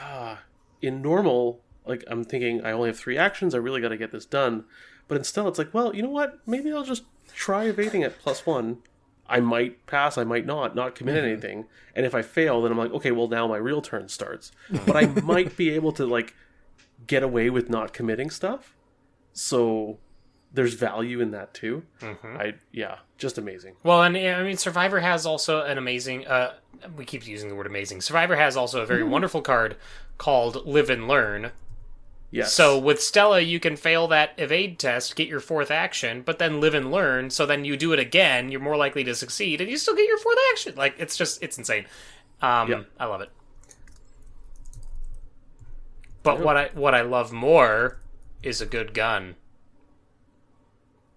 in normal, like I'm thinking I only have 3 actions, I really got to get this done, but instead it's like, well, you know what, maybe I'll just try evading at +1. I might pass, I might not commit anything, and if I fail, then I'm like, okay, well now my real turn starts, but I might be able to like get away with not committing stuff. So there's value in that too. Just amazing. Well, and I mean, Survivor has also an amazing, we keep using the word amazing. Survivor has also a very wonderful card called Live and Learn. Yes. So with Stella, you can fail that evade test, get your 4th action, but then live and learn, so then you do it again, you're more likely to succeed, and you still get your 4th action. Like, it's insane. I love it. But what I love more is a good gun.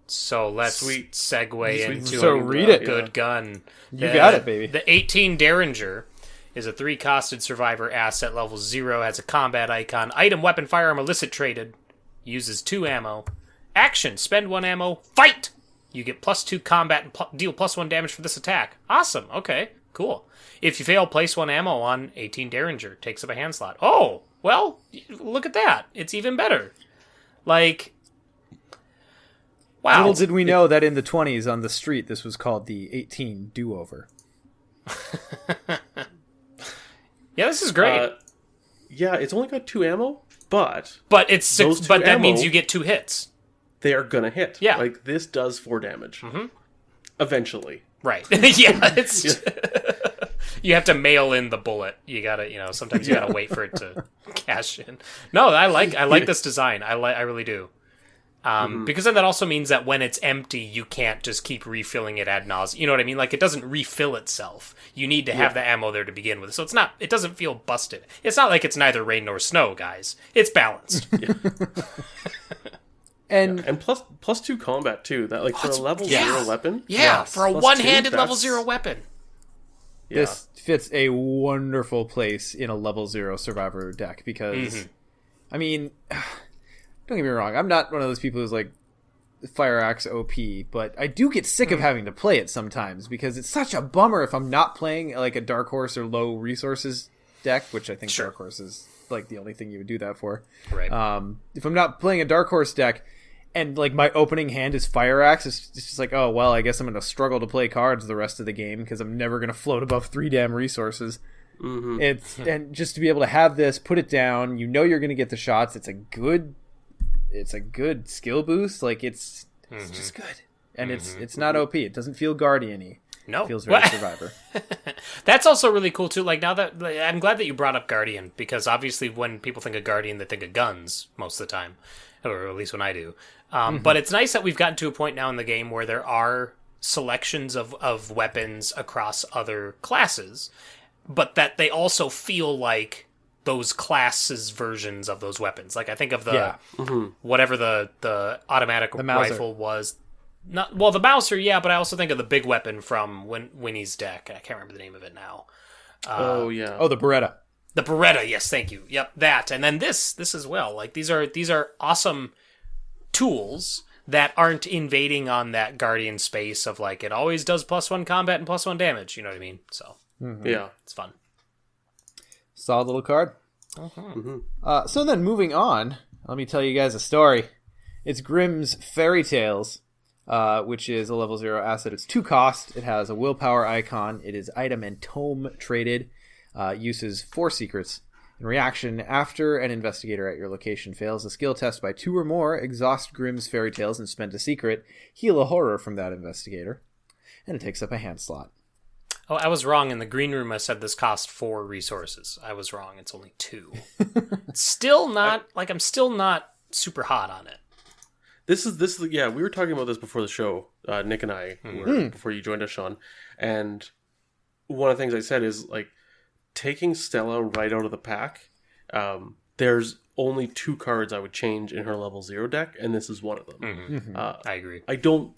So let's segue into a good gun. You got it, baby. The 18 Derringer is a 3-costed Survivor asset, level 0, has a combat icon, item, weapon, firearm, illicit traded, uses 2 ammo. Action, spend 1 ammo, fight! You get +2 combat and deal +1 damage for this attack. Awesome, okay, cool. If you fail, place 1 ammo on 18 Derringer, takes up a hand slot. Oh, well, look at that. It's even better. Like, wow. Little did we know that in the 20s on the street, this was called the 18 do-over. Yeah, this is great. It's only got 2 ammo, but it's but that means you get 2 hits. They are gonna hit. Yeah, like this does 4 damage. Eventually, right? Yeah, it's you have to mail in the bullet. You gotta, sometimes you gotta wait for it to cash in. No, I like this design. I really do. Because then that also means that when it's empty, you can't just keep refilling it ad nauseum. You know what I mean? Like, it doesn't refill itself. You need to have the ammo there to begin with. So it doesn't feel busted. It's not like it's neither rain nor snow, guys. It's balanced. And plus 2 combat too. That for a level 0 weapon. Yeah, for a one-handed level 0 weapon. Yeah. This fits a wonderful place in a level 0 Survivor deck because, I mean, don't get me wrong, I'm not one of those people who's like Fire Axe OP, but I do get sick of having to play it sometimes because it's such a bummer if I'm not playing like a Dark Horse or low resources deck, which I think Dark Horse is like the only thing you would do that for. Right. If I'm not playing a Dark Horse deck and like my opening hand is Fire Axe, it's just like, oh, well, I guess I'm going to struggle to play cards the rest of the game because I'm never going to float above 3 damn resources. Mm-hmm. And just to be able to have this, put it down, you know you're going to get the shots. It's a good skill boost. Like it's just good, and it's not OP. It doesn't feel Guardian-y. No, it feels very Survivor. That's also really cool too. Like now that I'm glad that you brought up Guardian, because obviously when people think of Guardian, they think of guns most of the time, or at least when I do. But it's nice that we've gotten to a point now in the game where there are selections of weapons across other classes, but that they also feel like those classes versions of those weapons. Like I think of the whatever the automatic rifle was. The Mouser, yeah, but I also think of the big weapon from Winnie's deck. I can't remember the name of it now. The Beretta. The Beretta, yes, thank you. Yep, that. And then this as well. Like these are awesome tools that aren't invading on that Guardian space of like it always does +1 combat and +1 damage. You know what I mean? So yeah, it's fun. Solid little card. So then moving on, let me tell you guys a story. It's Grimm's Fairy Tales. Which is a level 0 asset. It's 2 cost. It has a willpower icon. It is item and tome traded. Uses 4 secrets. In reaction, after an investigator at your location fails a skill test by 2 or more, exhaust Grimm's Fairy Tales and spend a secret. Heal a horror from that investigator. And it takes up a hand slot. Oh, I was wrong. In the green room, I said this cost 4 resources. I was wrong. It's only 2. It's still not, I'm still not super hot on it. This is yeah, we were talking about this before the show, Nick and I, before you joined us, Sean. And one of the things I said is, like, taking Stella right out of the pack, there's only 2 cards I would change in her level 0 deck, and this is one of them. I agree. I don't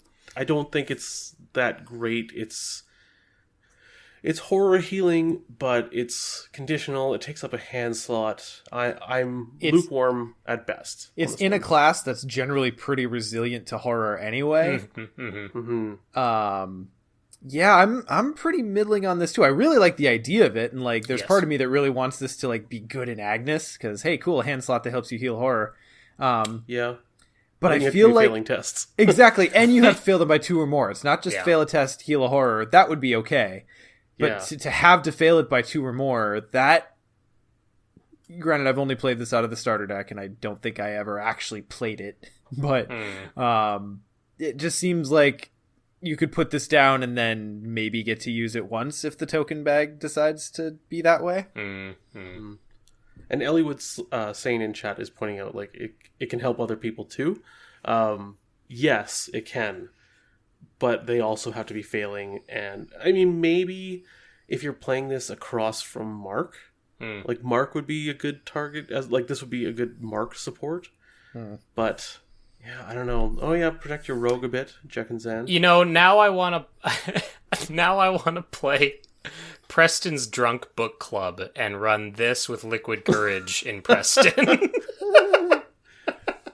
think it's that great. It's horror healing, but it's conditional. It takes up a hand slot. I'm lukewarm at best. It's in a class that's generally pretty resilient to horror anyway. Yeah, I'm pretty middling on this too. I really like the idea of it, and like there's part of me that really wants this to like be good in Agnes, because hey, cool, a hand slot that helps you heal horror. Yeah. But I feel like failing tests. Exactly, and you have to fail them by 2 or more. It's not just fail a test, heal a horror. That would be okay. But to have to fail it by 2 or more, that... Granted, I've only played this out of the starter deck, and I don't think I ever actually played it. But it just seems like you could put this down and then maybe get to use it once if the token bag decides to be that way. And Elliowood's saying in chat is pointing out, like, it can help other people too. Yes, it can. But they also have to be failing, and I mean, maybe if you're playing this across from Mark, like Mark would be a good target, as like this would be a good Mark support. But yeah, I don't know. Oh yeah, protect your rogue a bit, Jack and Zan. You know, now I want to play Preston's Drunk Book Club and run this with Liquid Courage in Preston.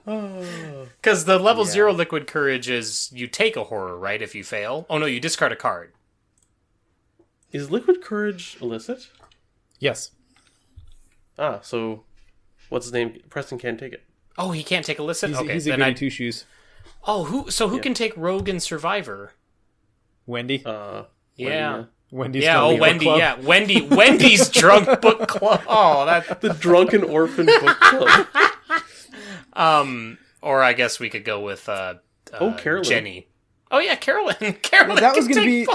Because the level 0 Liquid Courage is you take a horror, right, if you fail? Oh no, you discard a card. Is Liquid Courage illicit? Yes. So what's his name? Preston can't take it. Oh, he can't take illicit? He's a goody 2 shoes. Oh, who can take Rogue and Survivor? Wendy? Yeah. Wendy's Wendy, yeah. Wendy's Drunk Book Club. Oh, that the Drunken Orphan Book Club. Or I guess we could go with Carolyn. Jenny. Oh yeah, Carolyn. Carolyn. Well, that was going to be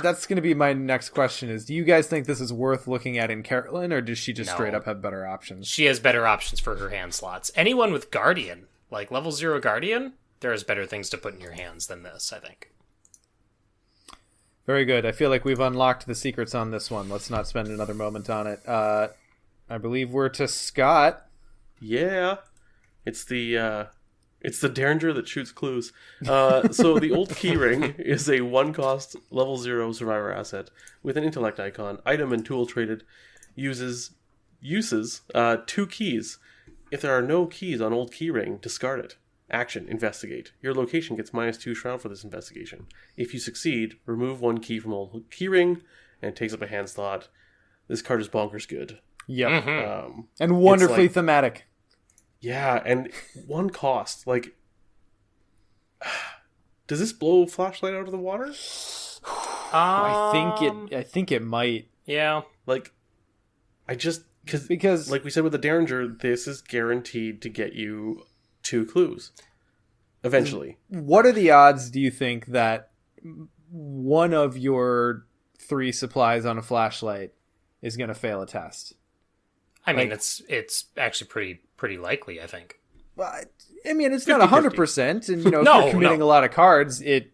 that's going to be my next question is, do you guys think this is worth looking at in Carolyn, or does she just straight up have better options? She has better options for her hand slots. Anyone with Guardian, like level 0 Guardian, there is better things to put in your hands than this, I think. Very good. I feel like we've unlocked the secrets on this one. Let's not spend another moment on it. I believe we're to Scott. Yeah. It's the Derringer that shoots clues. So the old keyring is a 1-cost level 0 survivor asset with an intellect icon. Item and tool traded. Uses 2 keys. If there are no keys on old keyring, discard it. Action, investigate. Your location gets -2 shroud for this investigation. If you succeed, remove 1 key from old keyring, and it takes up a hand slot. This card is bonkers good. Yep. And wonderfully thematic. Yeah, and 1 cost. Like, does this blow Flashlight out of the water? I think it might. Yeah. Like, because like we said with the Derringer, this is guaranteed to get you 2 clues eventually. What are the odds, do you think, that one of your 3 supplies on a flashlight is going to fail a test? I mean, it's actually pretty likely, I think. I mean, it's not 100%, and if you're committing a lot of cards, it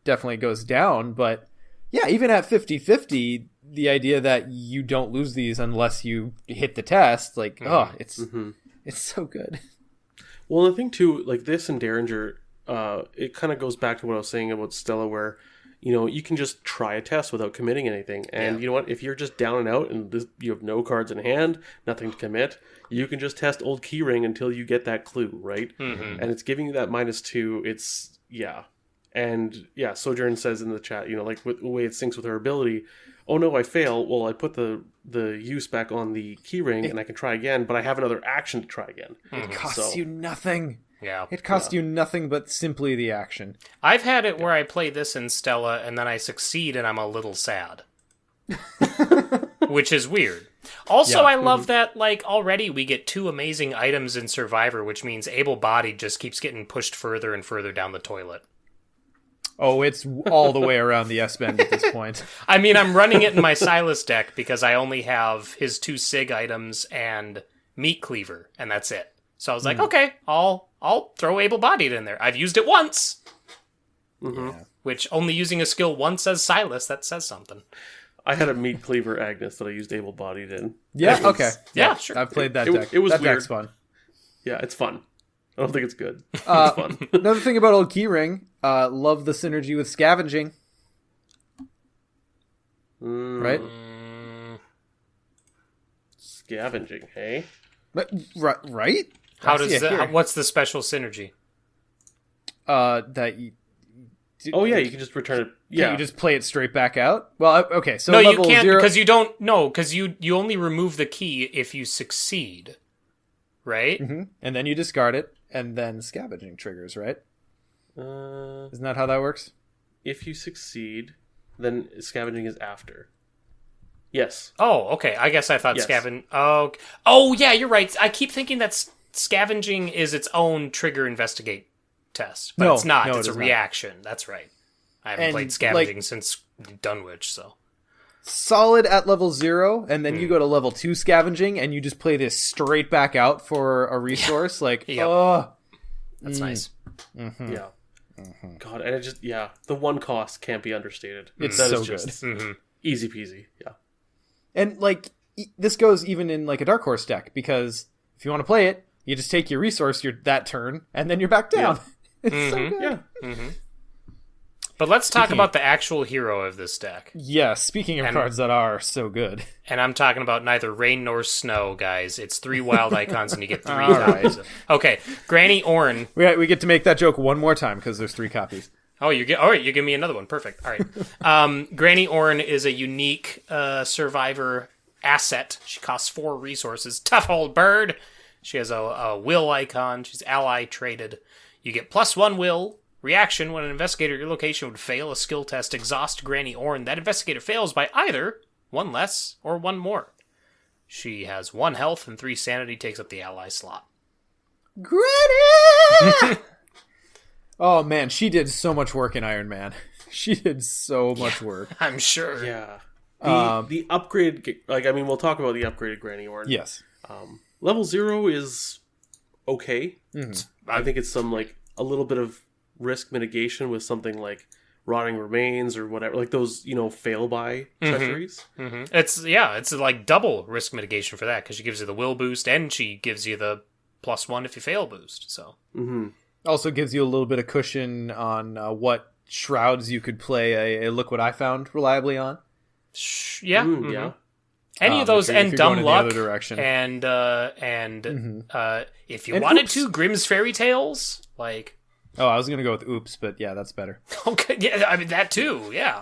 definitely goes down. But yeah, even at 50-50, the idea that you don't lose these unless you hit the test, it's so good. Well, the thing too, like this and Derringer, it kind of goes back to what I was saying about Stella, where you can just try a test without committing anything. And you know what? If you're just down and out and you have no cards in hand, nothing to commit, you can just test Old Keyring until you get that clue, right? Mm-hmm. And it's giving you that -2. It's, yeah. And yeah, Sojourn says in the chat, like with the way it syncs with her ability, oh no, I fail. Well, I put the use back on the keyring and I can try again, but I have another action to try again. It costs you nothing. Yeah. It costs you nothing but simply the action. I've had it where I play this in Stella and then I succeed and I'm a little sad. Which is weird. Also, I love that, already we get 2 amazing items in Survivor, which means able-bodied just keeps getting pushed further and further down the toilet. Oh, it's all the way around the S-bend at this point. I mean, I'm running it in my Silas deck because I only have his 2 Sig items and Meat Cleaver, and that's it. So I was like, okay, I'll throw able-bodied in there. I've used it once. Mm-hmm. Yeah. Which, only using a skill once as Silas, that says something. I had a Meat Cleaver Agnes that I used able-bodied in. Yeah, okay. Yeah, sure. I've played that deck. It was that weird. Deck's fun. Yeah, it's fun. I don't think it's good. It's fun. Another thing about Old Keyring, love the synergy with scavenging. Right? Scavenging, hey? Right? What's the special synergy? That you... you can just return it. Yeah, you just play it straight back out. Well, okay, so no, level you can't 0... because you don't. No, because you only remove the key if you succeed, right? Mm-hmm. And then you discard it, and then scavenging triggers, right? Isn't that how that works? If you succeed, then scavenging is after. Yes. Oh, okay. I guess I thought Oh, yeah, you're right. I keep thinking that scavenging is its own trigger investigate test, but it's not. It's a reaction. That's right. I haven't played scavenging since Dunwich, so. Solid at level 0, and then you go to level 2 scavenging, and you just play this straight back out for a resource. That's nice. Mm-hmm. Yeah. Mm-hmm. God, and it just, the one cost can't be understated. It's so good. Easy peasy, yeah. And, this goes even in, a Dark Horse deck, because if you want to play it, you just take your resource that turn, and then you're back down. Yeah. It's so good. Yeah. Mm-hmm. But let's talk about the actual hero of this deck. Yeah, speaking of cards that are so good. And I'm talking about neither rain nor snow, guys. It's 3 wild icons and you get 3 copies. Okay, Granny Oren. We get to make that joke one more time because there's 3 copies. Oh, all right, you give me another one. Perfect. All right. Granny Oren is a unique Survivor asset. She costs 4 resources. Tough old bird. She has a will icon. She's ally traded. You get +1 will. Reaction, when an investigator at your location would fail a skill test, exhaust Granny Oren. That investigator fails by either 1 less or 1 more. She has 1 health and 3 sanity, takes up the ally slot. Granny! Oh man, she did so much work in Iron Man. She did so much work. I'm sure. Yeah. The upgrade, we'll talk about the upgraded Granny Oren. Yes. Level 0 is okay. Mm-hmm. I think it's some, a little bit of risk mitigation with something like Rotting Remains or whatever, those, fail by treacheries. Mm-hmm. It's like double risk mitigation for that, because she gives you the will boost and she gives you the +1 if you fail boost. So also gives you a little bit of cushion on what shrouds you could play a Look What I Found reliably on. Yeah. Mm-hmm. Yeah. Any of those, and Dumb Luck, and if you wanted to, Grimm's Fairy Tales, Oh, I was going to go with Oops, but yeah, that's better. Okay, yeah, I mean, that too, yeah.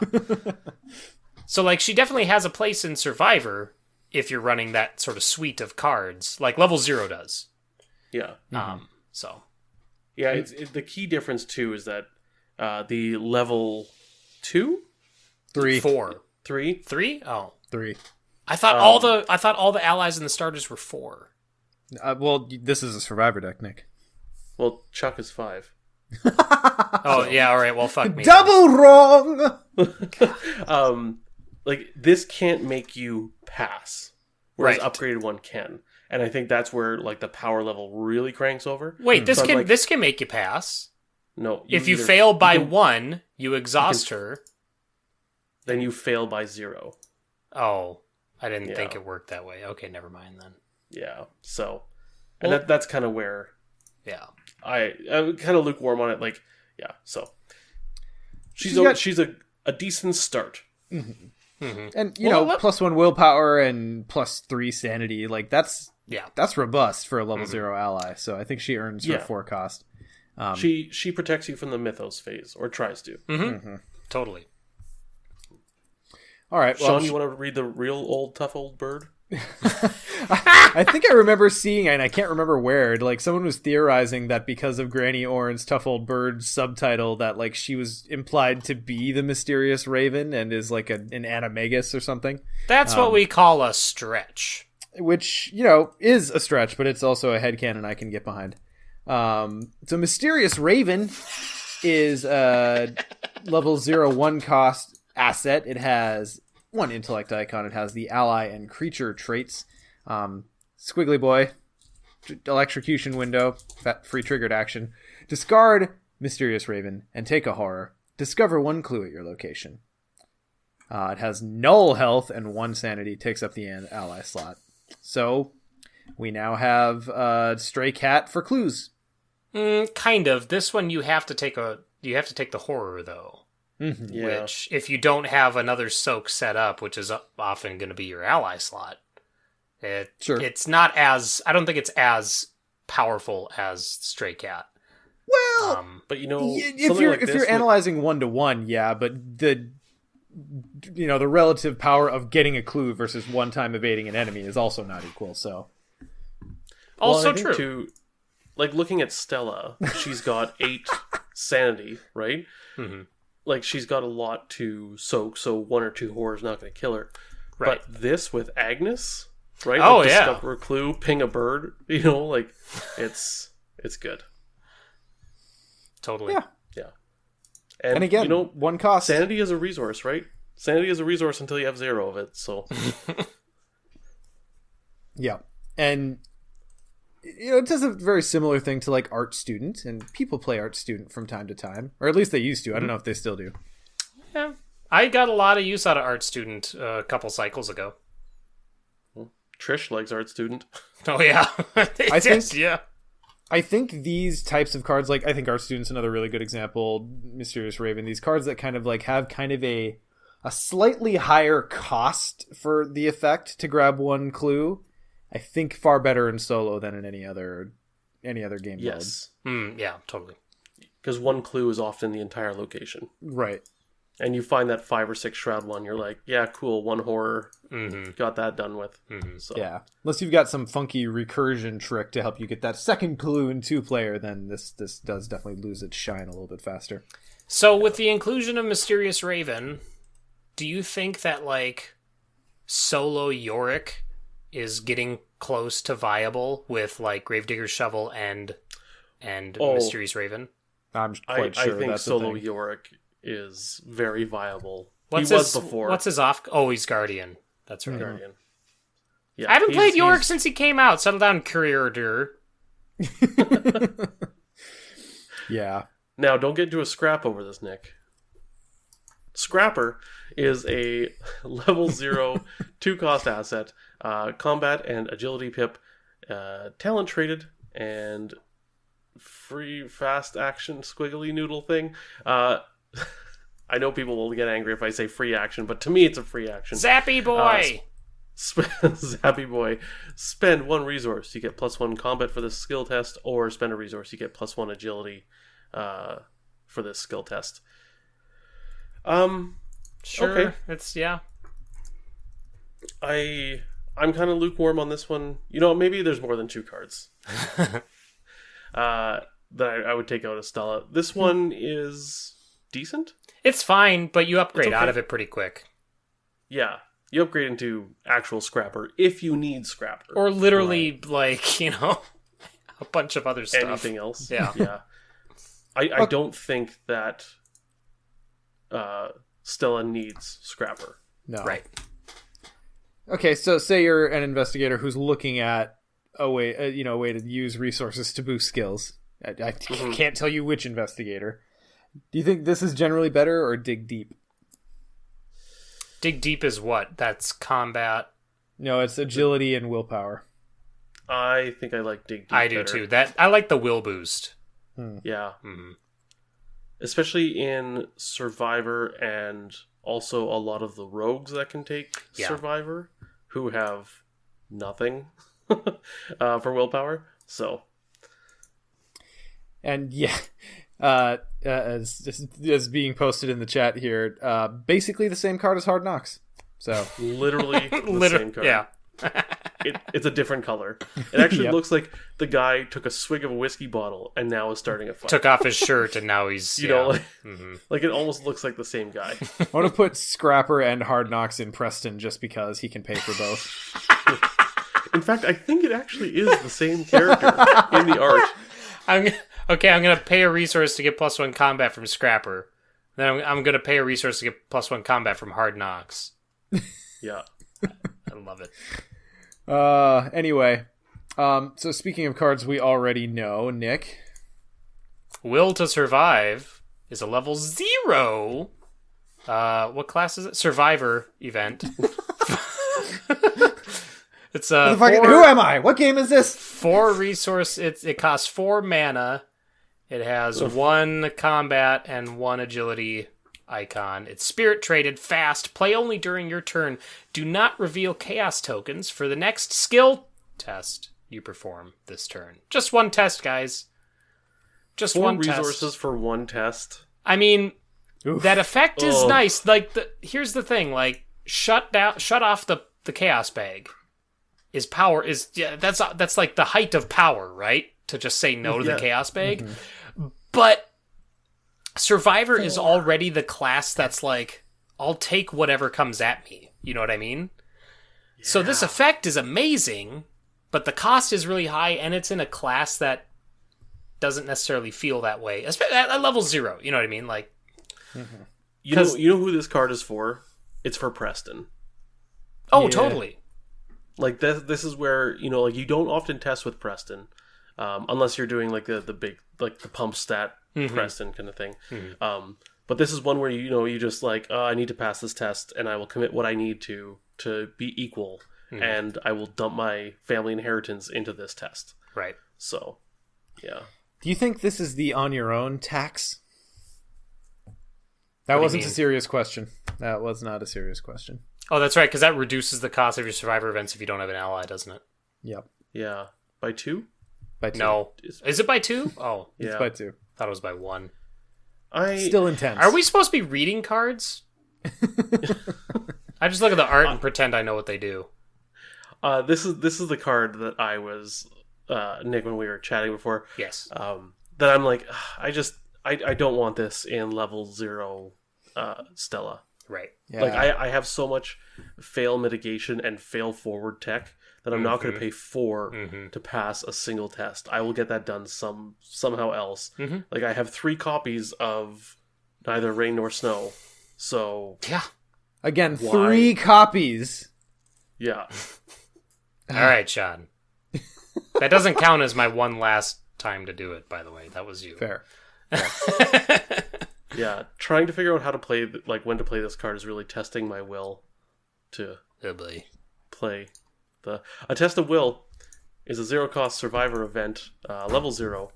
So, she definitely has a place in Survivor if you're running that sort of suite of cards, like level 0 does. Yeah. So. Yeah, the key difference, too, is that the level 2? 3. 4. 3? 3? Oh. 3. I thought all the allies and the starters were 4. Well, this is a survivor deck, Nick. Well, Chuck is 5. Oh, yeah, all right, well, fuck me. Double wrong! Like, this can't make you pass, whereas Right. upgraded one can. And I think that's where, like, the power level really cranks over. Wait, this So, can like, this can make you pass. No. If you either- fail by you can- 1, you exhaust her. Then you fail by 0. Oh, I didn't Yeah. think it worked that way. Okay, never mind then. Yeah, so... And Well- that's kind of where Yeah. I'm kind of lukewarm on it. Like, yeah, so... She's a decent start. Mm-hmm. And, Well, +1 willpower and +3 sanity, like, that's robust for a level 0 ally, so I think she earns her 4 cost. She protects you from the Mythos phase, or tries to. Mm-hmm. Totally. All right, well, Sean, you want to read the real tough old bird? I think I remember seeing, and I can't remember where, like, someone was theorizing that because of Granny Oren's Tough Old Bird subtitle, that, like, she was implied to be the mysterious raven and is, like, an animagus or something. That's what we call a stretch. Which, is a stretch, but it's also a headcanon I can get behind. So Mysterious Raven is a level 0/1 cost asset. It has 1 intellect icon. It has the ally and creature traits. Squiggly boy, electrocution window, free triggered action. Discard Mysterious Raven and take a horror. Discover 1 clue at your location. It has null health and 1 sanity. Takes up the ally slot. So we now have Stray Cat for clues. Kind of. This one you have to take the horror though. Mm-hmm. Yeah. Which, if you don't have another soak set up, which is often going to be your ally slot, it's not as... I don't think it's as powerful as Stray Cat. Well, but if you're analyzing 1-to-1, yeah, but the relative power of getting a clue versus one time evading an enemy is also not equal. So, also true. Like, looking at Stella, she's got 8 sanity, right? Mm-hmm. Like, she's got a lot to soak, so 1 or 2 horrors not going to kill her. Right. But this with Agnes, right? Oh, like, yeah. Discover a clue, ping a bird, like, it's good. Totally. Yeah. Yeah. And again, 1 cost. Sanity is a resource, right? Sanity is a resource until you have 0 of it, so... Yeah. And it does a very similar thing to, like, Art Student, and people play Art Student from time to time, or at least they used to. I don't know if they still do. Yeah. I got a lot of use out of Art Student a couple cycles ago. Trish likes Art Student. Oh, yeah. I think these types of cards, like, I think Art Student's another really good example, Mysterious Raven, these cards that kind of, like, have kind of a slightly higher cost for the effect to grab 1 clue, I think far better in solo than in any other game mode. Yes. Yeah, totally. Because 1 clue is often the entire location. Right. And you find that 5 or 6 shroud one, you're like, yeah, cool, 1 horror, got that done with. Mm-hmm. So yeah, unless you've got some funky recursion trick to help you get that second clue in 2-player, then this does definitely lose its shine a little bit faster. So with the inclusion of Mysterious Raven, do you think that, like, solo Yorick is getting close to viable with, like, Gravedigger's Shovel and Mysterious Raven? I'm quite sure I think that's solo a thing. Yorick is very viable. He was before. What's his off? Oh, he's Guardian. That's right. Guardian. Yeah, I haven't played Yorick since he came out. Settle down, Courier. Yeah. Now, don't get into a scrap over this, Nick. Scrapper is a level 0 2-cost asset, combat and agility pip, talent traded, and free fast action squiggly noodle thing. I know people will get angry if I say free action, but to me it's a free action. Zappy boy! Zappy boy. Spend 1 resource, you get +1 combat for this skill test, or spend a resource, you get +1 agility for this skill test. Sure. Okay. It's, yeah. I'm kind of lukewarm on this one. Maybe there's more than 2 cards that I would take out of Stella. This one is decent. It's fine, but you upgrade okay. out of it pretty quick. Yeah. You upgrade into actual Scrapper if you need Scrapper. Or literally, like, you know, a bunch of other stuff. Anything else. Yeah. Yeah. I don't think that Stella needs Scrapper. No. Right. Okay, so say you're an investigator who's looking at a way to use resources to boost skills. I can't tell you which investigator. Do you think this is generally better or dig deep? Dig deep is what? That's combat. No, it's agility and willpower. I think I like dig deep. I do too. I like the will boost. Yeah. Mm-hmm. Especially in Survivor and also a lot of the rogues that can take Survivor who have nothing for willpower. So. And as being posted in the chat here, basically the same card as Hard Knocks. So literally the same card. Yeah. It's a different color. It actually looks like the guy took a swig of a whiskey bottle and now is starting a fight. Took off his shirt and now he's like it almost looks like the same guy. I want to put Scrapper and Hard Knocks in Preston just because he can pay for both. In fact, I think it actually is the same character in the art. I'm gonna pay a resource to get +1 combat from Scrapper. Then I'm gonna pay a resource to get +1 combat from Hard Knocks. Yeah. I love it. Anyway, so speaking of cards we already know, Nick. Will to Survive is a level 0. What class is it? Survivor event. It's who am I? What game is this? 4 resource. It costs 4 mana. It has 1 combat and 1 agility icon. It's spirit traded, fast, play only during your turn. Do not reveal chaos tokens for the next skill test you perform this turn. Just 1 test, guys. Just 1 test. 4 resources for 1 test. I mean, that effect is nice. Like, here's the thing. Like, shut off the chaos bag. That's like the height of power, right? To just say no to the chaos bag. Mm-hmm. But Survivor is already the class that's like, I'll take whatever comes at me. You know what I mean? Yeah. So this effect is amazing, but the cost is really high, and it's in a class that doesn't necessarily feel that way. Especially at level 0, you know what I mean? Like, you know who this card is for? It's for Preston. Oh, totally. Like this is where, you know, like you don't often test with Preston, unless you're doing like the big, like the pump stat Preston kind of thing. Mm-hmm. But this is one where you just like, I need to pass this test, and I will commit what I need to be equal, and I will dump my family inheritance into this test. Right. So, yeah. Do you think this is the on your own tax? That wasn't a serious question. That was not a serious question. Oh, that's right, because that reduces the cost of your Survivor events if you don't have an ally, doesn't it? Yep. Yeah. By 2? By 2. No. Is it by 2? Oh. Yeah. It's by 2. Thought it was by 1. Still intense. Are we supposed to be reading cards? I just look at the art and pretend I know what they do. This is the card that I was, Nick, when we were chatting before. Yes. That I'm like, I don't want this in level 0 Stella. Right. Yeah. Like I have so much fail mitigation and fail forward tech that I'm not going to pay 4 to pass a single test. I will get that done somehow else. Mm-hmm. Like I have 3 copies of Neither Rain Nor Snow. So yeah. Again, 3 copies. Yeah. All right, Sean. That doesn't count as my one last time to do it, by the way. That was you. Fair. Yeah, trying to figure out how to play, like when to play this card is really testing my will to play. A Test of Will is a 0-cost Survivor event, level 0.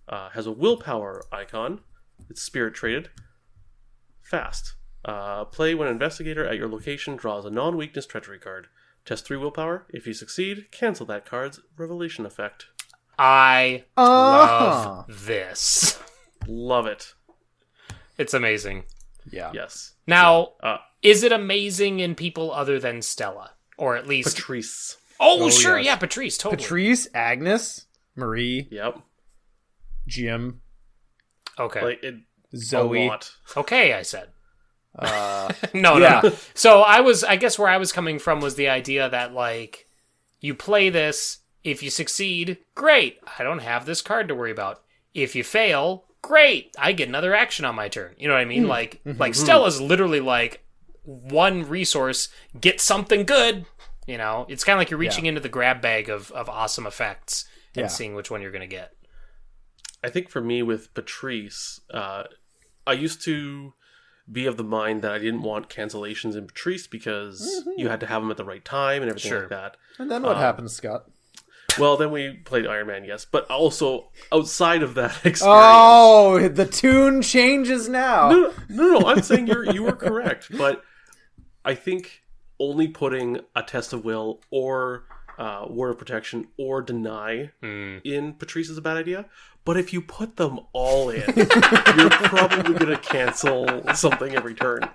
Has a willpower icon. It's spirit traded. Fast. Play when an investigator at your location draws a non-weakness treachery card. Test 3 willpower. If you succeed, cancel that card's revelation effect. I love this. Love it. It's amazing. Yeah. Yes. Now, is it amazing in people other than Stella? Or at least... Patrice. Oh sure. Yes. Yeah, Patrice, totally. Patrice, Agnes, Marie. Yep. Jim. Okay. Like Zoe. A lot. Okay, I said. No. So I guess where I was coming from was the idea that, like, you play this, if you succeed, great, I don't have this card to worry about. If you fail, great, I get another action on my turn. You know what I mean? Like Stella's literally like, one resource, get something good. You know, it's kind of like you're reaching into the grab bag of awesome effects and seeing which one you're going to get. I think for me with Patrice, I used to be of the mind that I didn't want cancellations in Patrice because you had to have them at the right time and everything like that. And then what happens, Scott? Well, then we played Iron Man, yes. But also, outside of that experience... Oh, the tune changes now. No, I'm saying you were correct. But I think only putting a Test of Will or Word of Protection or Deny in Patrice is a bad idea. But if you put them all in, you're probably going to cancel something every turn.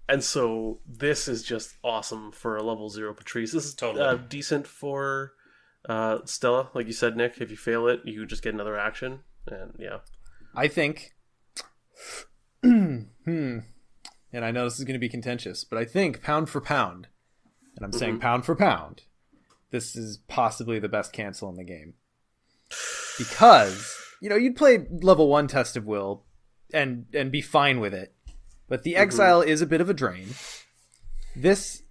And so this is just awesome for a level 0 Patrice. This is totally decent for Stella. Like you said, Nick, if you fail it, you just get another action. And yeah. I think... and I know this is going to be contentious, but I think pound for pound, and I'm saying pound for pound, this is possibly the best cancel in the game. Because, you'd play level 1 Test of Will and be fine with it. But the Exile is a bit of a drain. This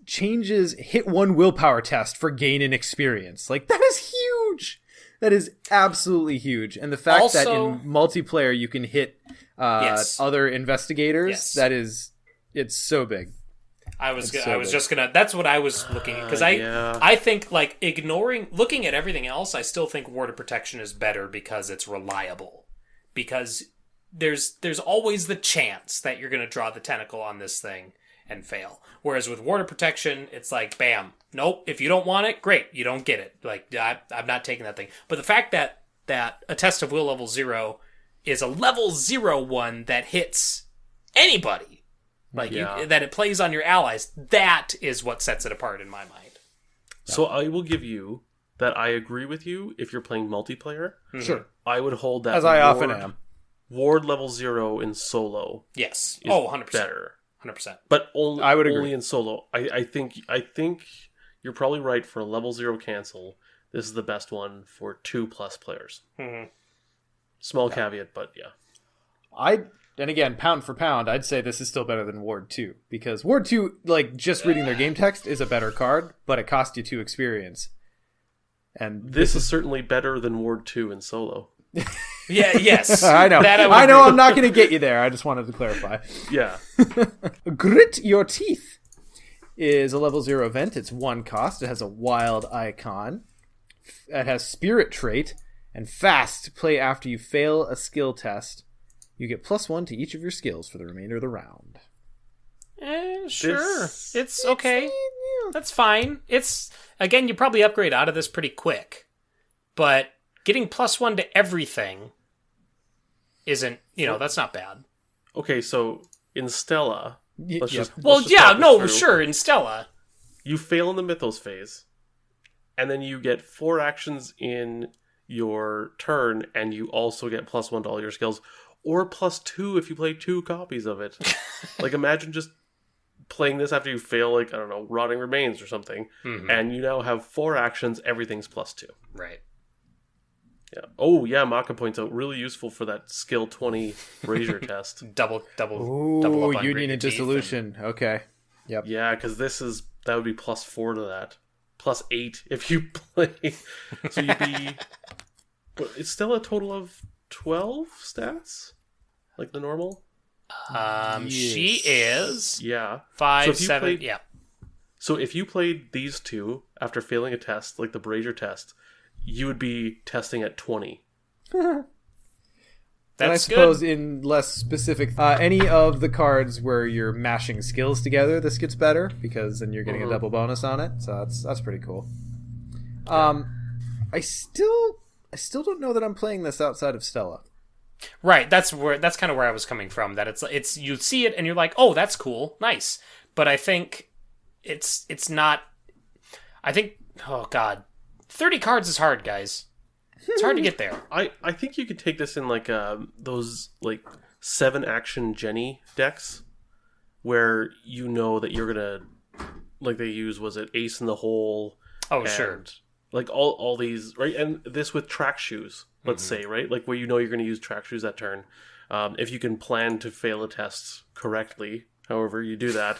changes hit 1 willpower test for gain and experience. Like, that is huge! That is absolutely huge. And the fact also, that in multiplayer you can hit other investigators, it's so big. That's what I was looking at, because I think, like, looking at everything else, I still think Ward of Protection is better because it's reliable. Because there's always the chance that you're going to draw the tentacle on this thing and fail. Whereas with Ward of Protection, it's like, bam, nope, if you don't want it, great, you don't get it. Like, I'm not taking that thing. But the fact that a Test of Will level 0 is a level 0 one that hits anybody, that it plays on your allies, that is what sets it apart in my mind. So I will give you that I agree with you if you're playing multiplayer. Sure. I would hold that. As I often am. Ward level 0 in solo. Yes. 100%. Better. 100%. But only, I would agree. Only in solo. I think you're probably right for a level 0 cancel. This is the best one for 2+ players. Small caveat, but yeah. And again, pound for pound, I'd say this is still better than Ward 2. Because Ward 2, like, just reading their game text is a better card, but it costs you 2 experience. And this is certainly better than Ward 2 in solo. Yes. I know. I know I'm not going to get you there. I just wanted to clarify. Yeah. Grit Your Teeth is a level 0 event. It's 1 cost. It has a wild icon. It has Spirit trait. And fast. Play after you fail a skill test. You get +1 to each of your skills for the remainder of the round. Sure. It's okay. That's fine. It's, again, you probably upgrade out of this pretty quick. But getting +1 to everything isn't, that's not bad. Okay, so in Stella... Sure, in Stella. You fail in the Mythos phase, and then you get 4 actions in your turn, and you also get +1 to all your skills. Or +2 if you play 2 copies of it. Like, imagine just playing this after you fail, like, I don't know, Rotting Remains or something, and you now have 4 actions, everything's +2. Right. Yeah. Oh, yeah, Maka points out, really useful for that skill 20 Brazier test. double up on Union and Dissolution. Okay. Yep. Yeah, because that would be +4 to that. +8 if you play. So you'd be... It's still a total of 12 stats? Like the normal? Yes. She is... Yeah. 5, 7, yeah. So if you played these 2 after failing a test, like the Brazier test, you would be testing at 20. And I suppose in less specific... any of the cards where you're mashing skills together, this gets better, because then you're getting a double bonus on it. So that's pretty cool. Yeah. I still don't know that I'm playing this outside of Stella. Right, that's kind of where I was coming from. That it's you see it and you're like, oh, that's cool, nice. But I think it's not. I think, oh god, 30 cards is hard, guys. It's hard to get there. I think you could take this in like those like 7 action Jenny decks where you know that you're gonna, like they use, was it Ace in the Hole? Oh, sure. Like all these, right? And this with track shoes, let's say, right? Like where you know you're going to use track shoes that turn. If you can plan to fail a test correctly, however you do that,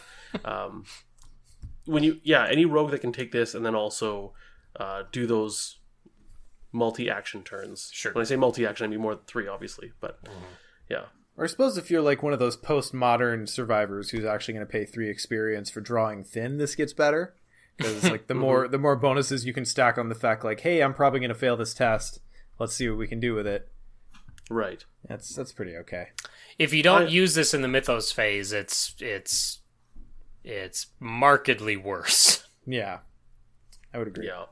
any rogue that can take this and then also do those multi-action turns. Sure. When I say multi-action, I mean more than 3, obviously, but yeah. Or I suppose if you're like one of those postmodern survivors who's actually going to pay 3 experience for drawing thin, this gets better. Because like the more bonuses you can stack on the fact like, hey, I'm probably going to fail this test. Let's see what we can do with it. Right. That's pretty okay. If you don't use this in the Mythos phase, it's markedly worse. Yeah, I would agree. Yeah.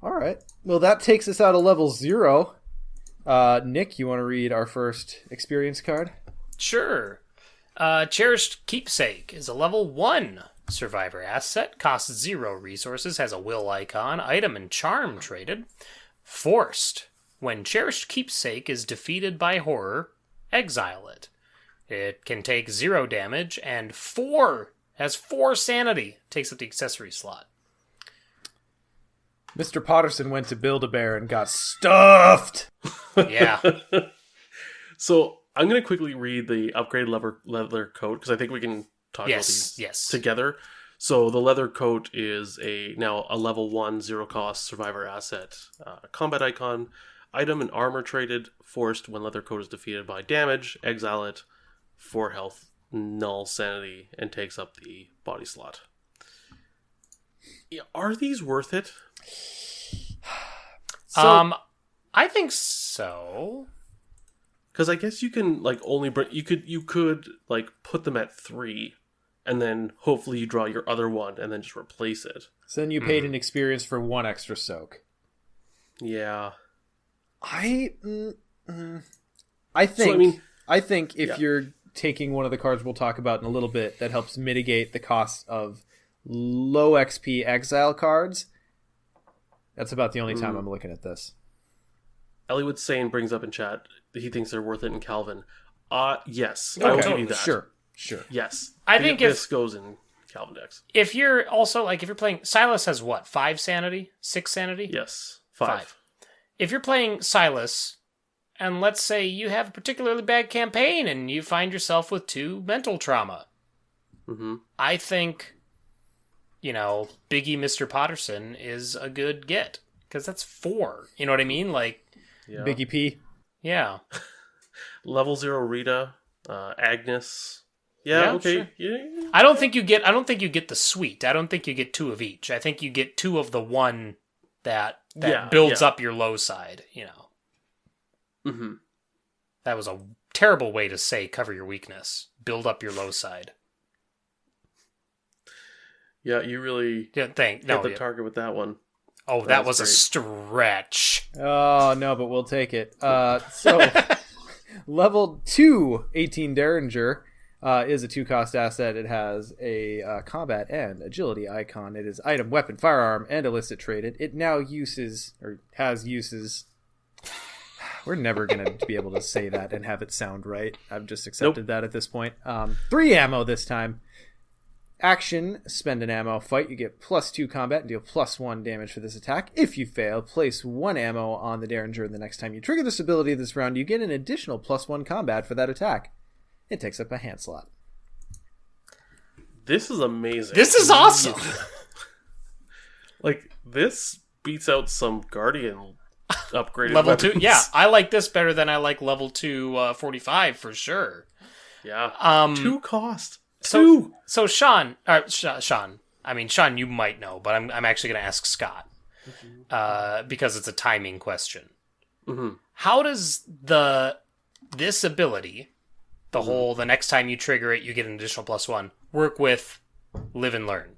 All right. Well, that takes us out of level 0. Nick, you want to read our first experience card? Sure. Cherished Keepsake is a level 1 survivor asset, costs 0 resources, has a will icon, item, and charm traded. Forced. When Cherished Keepsake is defeated by horror, exile it. It can take 0 damage and has 4 sanity. Takes up the accessory slot. Mr. Potterson went to Build-A-Bear and got stuffed. Yeah. So I'm going to quickly read the upgraded leather coat because I think we can talk about these together. So the leather coat is now a level 1 0 cost survivor asset. Combat icon, item and armor traded. Forced when leather coat is defeated by damage, exile it. 4 health, null sanity, and takes up the body slot. Yeah, are these worth it? I think so. Because I guess you can like only bring you could like put them at 3. And then hopefully you draw your other one and then just replace it. So then you paid an experience for 1 extra soak. Yeah. I think if you're taking one of the cards we'll talk about in a little bit that helps mitigate the cost of low XP exile cards, that's about the only time I'm looking at this. Elliowood Sane brings up in chat that he thinks they're worth it in Calvin. Yes. Okay. I will give you that. Sure. Yes. I think this goes in Calvin decks. If you're also like, if you're playing, Silas has what? 5 sanity? 6 sanity? Yes. 5. If you're playing Silas, and let's say you have a particularly bad campaign and you find yourself with 2 mental trauma, I think, Biggie Mr. Potterson is a good get. Because that's 4. You know what I mean? Like, Biggie P. Yeah. Level 0 Rita, Agnes. Yeah, okay. Sure. Yeah. I don't think you get the suite. I don't think you get 2 of each. I think you get 2 of the one that builds up your low side, Mm-hmm. That was a terrible way to say cover your weakness. Build up your low side. Yeah, you really hit the target with that one. Oh, that was a stretch. Oh, no, but we'll take it. So, level 2, 18 Derringer, is a 2-cost asset. It has a combat and agility icon. It is item, weapon, firearm, and illicit traded. It now has uses... We're never going to be able to say that and have it sound right. I've just accepted that at this point. 3 ammo this time. Action, spend an ammo, fight, you get +2 combat and deal +1 damage for this attack. If you fail, place 1 ammo on the Derringer, and the next time you trigger this ability this round, you get an additional +1 combat for that attack. It takes up a hand slot. This is amazing. This is awesome! Like, this beats out some Guardian upgraded level weapons. 2, yeah. I like this better than I like level 2 45 for sure. Yeah. 2 cost. So Sean, Sean, you might know, but I'm actually going to ask Scott because it's a timing question. Mm-hmm. How does this ability, the next time you trigger it, you get an additional +1, work with Live and Learn?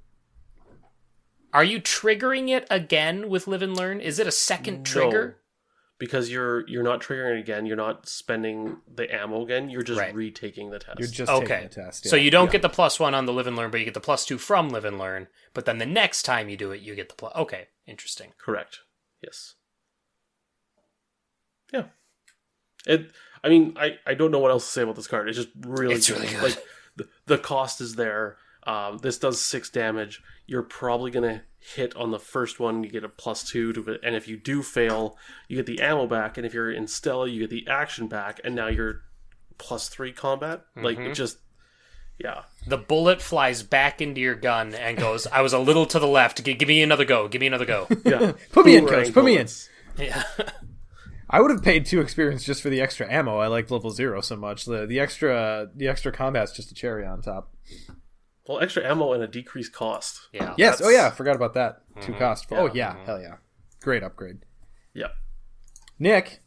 Are you triggering it again with Live and Learn? Is it a second trigger? Because you're not triggering it again. You're not spending the ammo again. You're just retaking the test. You're just taking the test. Yeah. So you don't get the +1 on the Live and Learn, but you get the +2 from Live and Learn. But then the next time you do it, you get the Okay, interesting. Correct. Yes. Yeah. I mean, I don't know what else to say about this card. It's just really It's good. really good. Like, the cost is there. This does 6 damage. You're probably going to hit on the first one. You get a +2 to it. And if you do fail, you get the ammo back. And if you're in Stella, you get the action back. And now you're +3 combat. Like, it just... Yeah. The bullet flies back into your gun and goes, I was a little to the left. Give me another go. Give me another go. Yeah. Put me in, coach. Put me in. Yeah. I would have paid 2 experience just for the extra ammo. I like level 0 so much. The extra combat's just a cherry on top. Well, extra ammo and a decreased cost. Yeah. Yes. Oh yeah, forgot about that. 2 cost. Yeah. Oh yeah, hell yeah. Great upgrade. Yep. Nick.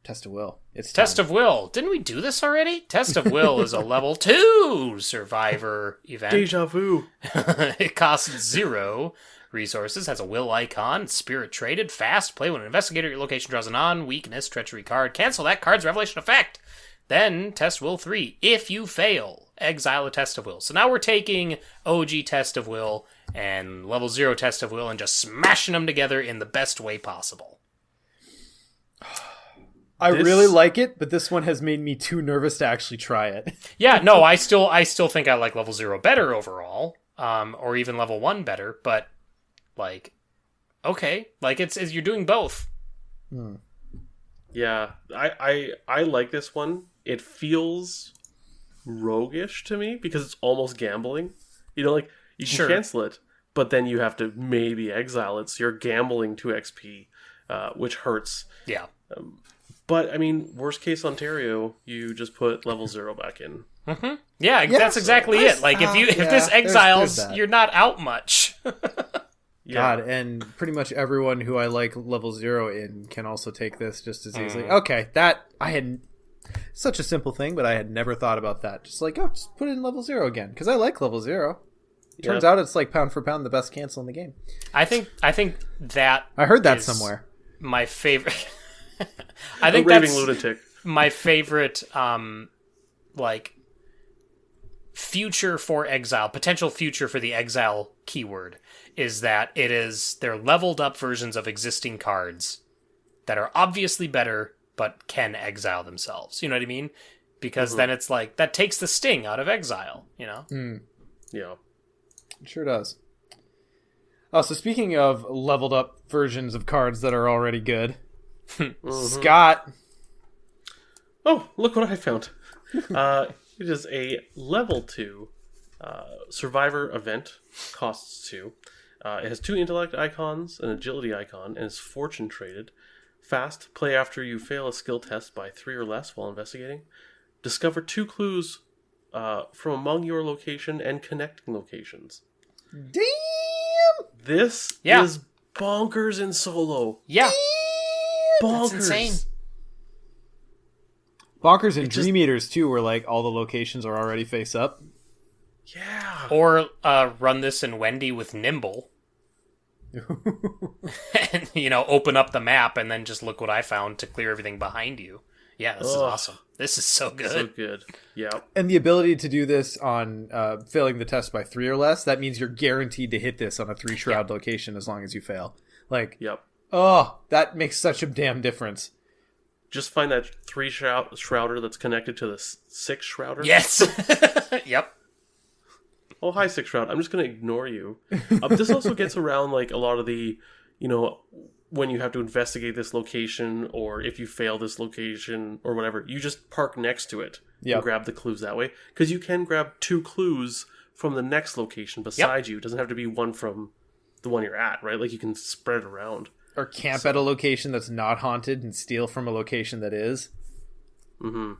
Test of Will. It's time. Test of Will. Didn't we do this already? Test of Will is a level 2 survivor event. Deja Vu. It costs 0 resources, has a will icon, spirit traded, fast, play when an investigator at your location draws a non-weakness treachery card, cancel that card's revelation effect. Then Test Will 3. If you fail, exile a Test of Will. So now we're taking OG Test of Will and level 0 Test of Will and just smashing them together in the best way possible. I really like it, but this one has made me too nervous to actually try it. Yeah, no, I still think I like level 0 better overall, or even level 1 better, but like, okay, like it's you're doing both. Yeah, I like this one. It feels roguish to me because it's almost gambling. You know, like you can cancel it, but then you have to maybe exile it. So you're gambling 2 XP, which hurts. Yeah. But I mean, worst case Ontario, you just put level 0 back in. Mm-hmm. Yeah, that's exactly it. Like if this exiles, you're not out much. God, and pretty much everyone who I like level 0 in can also take this just as easily. Okay, that I had such a simple thing, but I had never thought about that. Just like, just put it in level 0 again because I like level 0. Turns out it's like pound for pound the best cancel in the game. I think that I heard that somewhere. My favorite. I think raving that's lunatic. My favorite, like future for exile, potential future for the exile keyword is that they're leveled up versions of existing cards that are obviously better but can exile themselves. You know what I mean? Because then it's like that takes the sting out of exile. You know? Yeah, it sure does. Oh, so speaking of leveled up versions of cards that are already good. Scott. Oh, look what I found. It is a level 2 survivor event. Costs 2. It has 2 intellect icons, an agility icon, and is fortune traded. Fast, play after you fail a skill test by 3 or less while investigating. Discover 2 clues from among your location and connecting locations. Damn! This is bonkers in solo. Yeah. Bonkers. That's insane. Bonkers and Dream Eaters too, where like all the locations are already face up. Yeah. Or run this in Wendy with Nimble. And, open up the map and then just look what I found to clear everything behind you. Yeah, this is awesome. This is so good. So good. Yeah. And the ability to do this on failing the test by 3 or less, that means you're guaranteed to hit this on a 3 shroud location as long as you fail. Like, oh, that makes such a damn difference. Just find that 3 shrouder that's connected to the 6 shrouder. Yes. Yep. Oh, hi, 6 shroud. I'm just going to ignore you. This also gets around like a lot of the, when you have to investigate this location or if you fail this location or whatever, you just park next to it and grab the clues that way. Because you can grab 2 clues from the next location beside you. It doesn't have to be one from the one you're at, right? Like you can spread it around. Or camp at a location that's not haunted and steal from a location that is. Mm-hmm.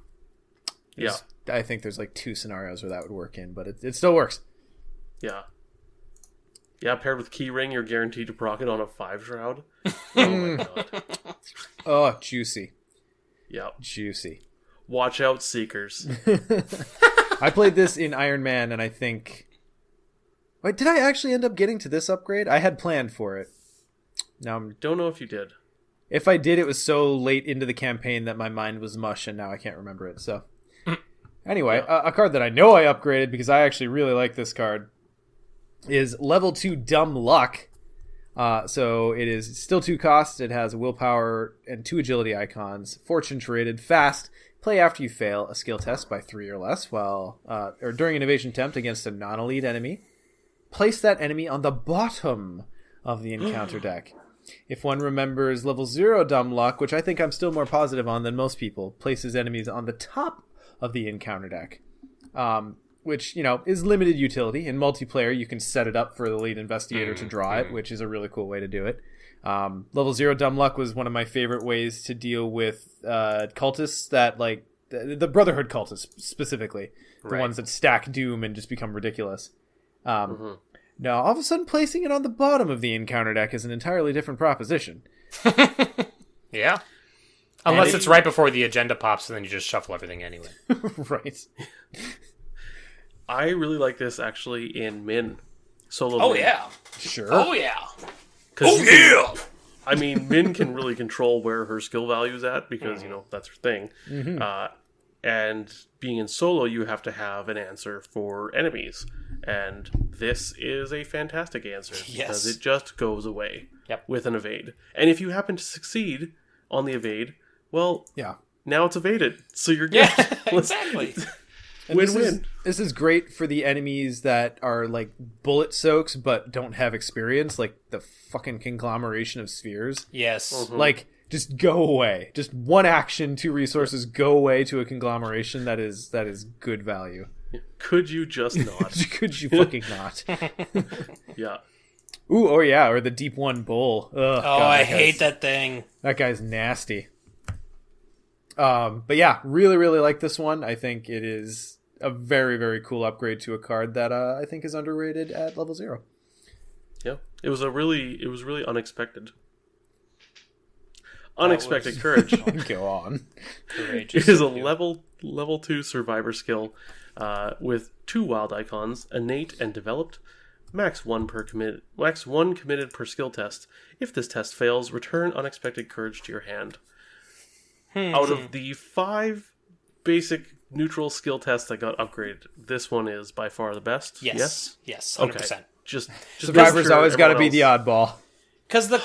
I think there's like 2 scenarios where that would work in, but it still works. Yeah. Yeah, paired with Keyring, you're guaranteed to proc it on a 5 shroud. Oh my god. Oh, juicy. Yeah. Juicy. Watch out, Seekers. I played this in Iron Man, and I think... Wait, did I actually end up getting to this upgrade? I had planned for it. Now don't know if you did. If I did, it was so late into the campaign that my mind was mush, and now I can't remember it, so... Anyway, a card that I know I upgraded because I actually really like this card is level 2 Dumb Luck. So it is still 2 costs. It has a willpower and 2 agility icons. Fortune rated fast. Play after you fail a skill test by 3 or less or during an evasion attempt against a non-elite enemy. Place that enemy on the bottom of the encounter deck. If one remembers level 0 dumb luck, which I think I'm still more positive on than most people, places enemies on the top of the encounter deck. Which, is limited utility. In multiplayer, you can set it up for the lead investigator to draw it, which is a really cool way to do it. Level 0 dumb luck was one of my favorite ways to deal with cultists that, like, the Brotherhood cultists specifically. The ones that stack Doom and just become ridiculous. Now, all of a sudden, placing it on the bottom of the encounter deck is an entirely different proposition. Yeah. Unless it's right before the agenda pops, and then you just shuffle everything anyway. Right. I really like this, actually, in Min. Solo Oh, Min. yeah. Sure. Oh, yeah. I mean, Min can really control where her skill value is at, because, that's her thing. And being in solo, you have to have an answer for enemies. And this is a fantastic answer, because it just goes away with an evade. And if you happen to succeed on the evade, well, now it's evaded, so you're good. Yeah, exactly. Win-win. This is great for the enemies that are like bullet soaks but don't have experience, like the fucking conglomeration of spheres. Yes. Like, just go away. Just one action, 2 resources, go away to a conglomeration that is good value. Could you just not? Could you fucking not? Yeah. Ooh, oh yeah, or the Deep One Bull. Ugh, God, I hate that thing. That guy's nasty. But yeah, really, really like this one. I think it is a very, very cool upgrade to a card that I think is underrated at level 0. Yeah, it was really unexpected. Unexpected courage. Go on. It is a level 2 survivor skill with 2 wild icons, innate and developed. Max 1 committed per skill test. If this test fails, return unexpected courage to your hand. Out of the 5 basic neutral skill tests that got upgraded, this one is by far the best. Yes, 100%. Okay. Just Survivor's always got to be the oddball. Because the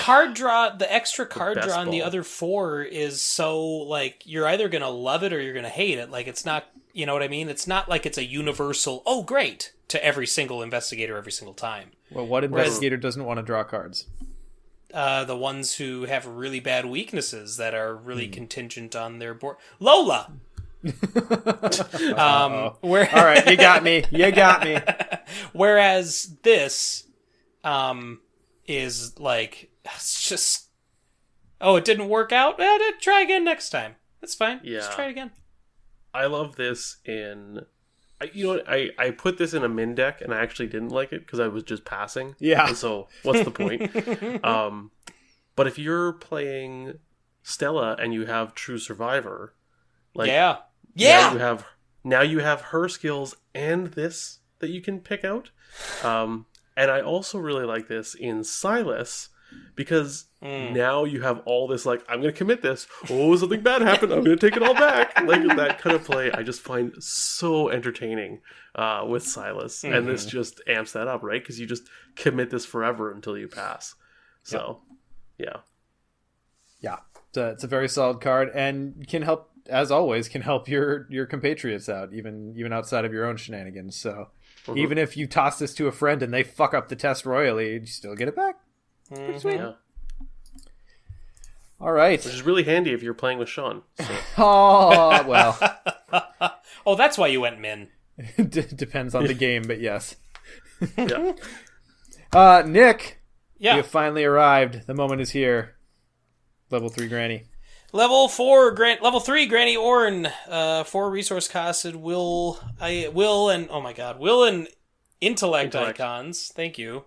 extra card draw on the other 4 is so, like, you're either going to love it or you're going to hate it. Like, it's not, you know what I mean? It's not like it's a universal, oh, great, to every single investigator every single time. Well, what investigator doesn't want to draw cards? The ones who have really bad weaknesses that are really contingent on their board. Lola! All right, you got me. Whereas this is like, it's just, it didn't work out? Try again next time. That's fine. Yeah. Just try it again. I love this in... I put this in a min deck, and I actually didn't like it because I was just passing. Yeah. And so what's the point? But if you're playing Stella and you have True Survivor, like now you have her skills and this that you can pick out. And I also really like this in Silas, because now you have all this, like, I'm going to commit this. Oh, something bad happened. I'm going to take it all back. Like, that kind of play I just find so entertaining with Silas. And this just amps that up, right? Because you just commit this forever until you pass. So, yeah. It's a very solid card, and can help, as always, your compatriots out, even outside of your own shenanigans. So even if you toss this to a friend and they fuck up the test royally, you still get it back. Pretty sweet. Yeah. All right. Which is really handy if you're playing with Sean. So. Oh, well. Oh, that's why you went min. Depends on the game, but yes. Yeah. Nick. Yeah. You have finally arrived. The moment is here. Level 3 Granny. Level 3 Granny Oren. 4 resource costed will and intellect icons. Thank you.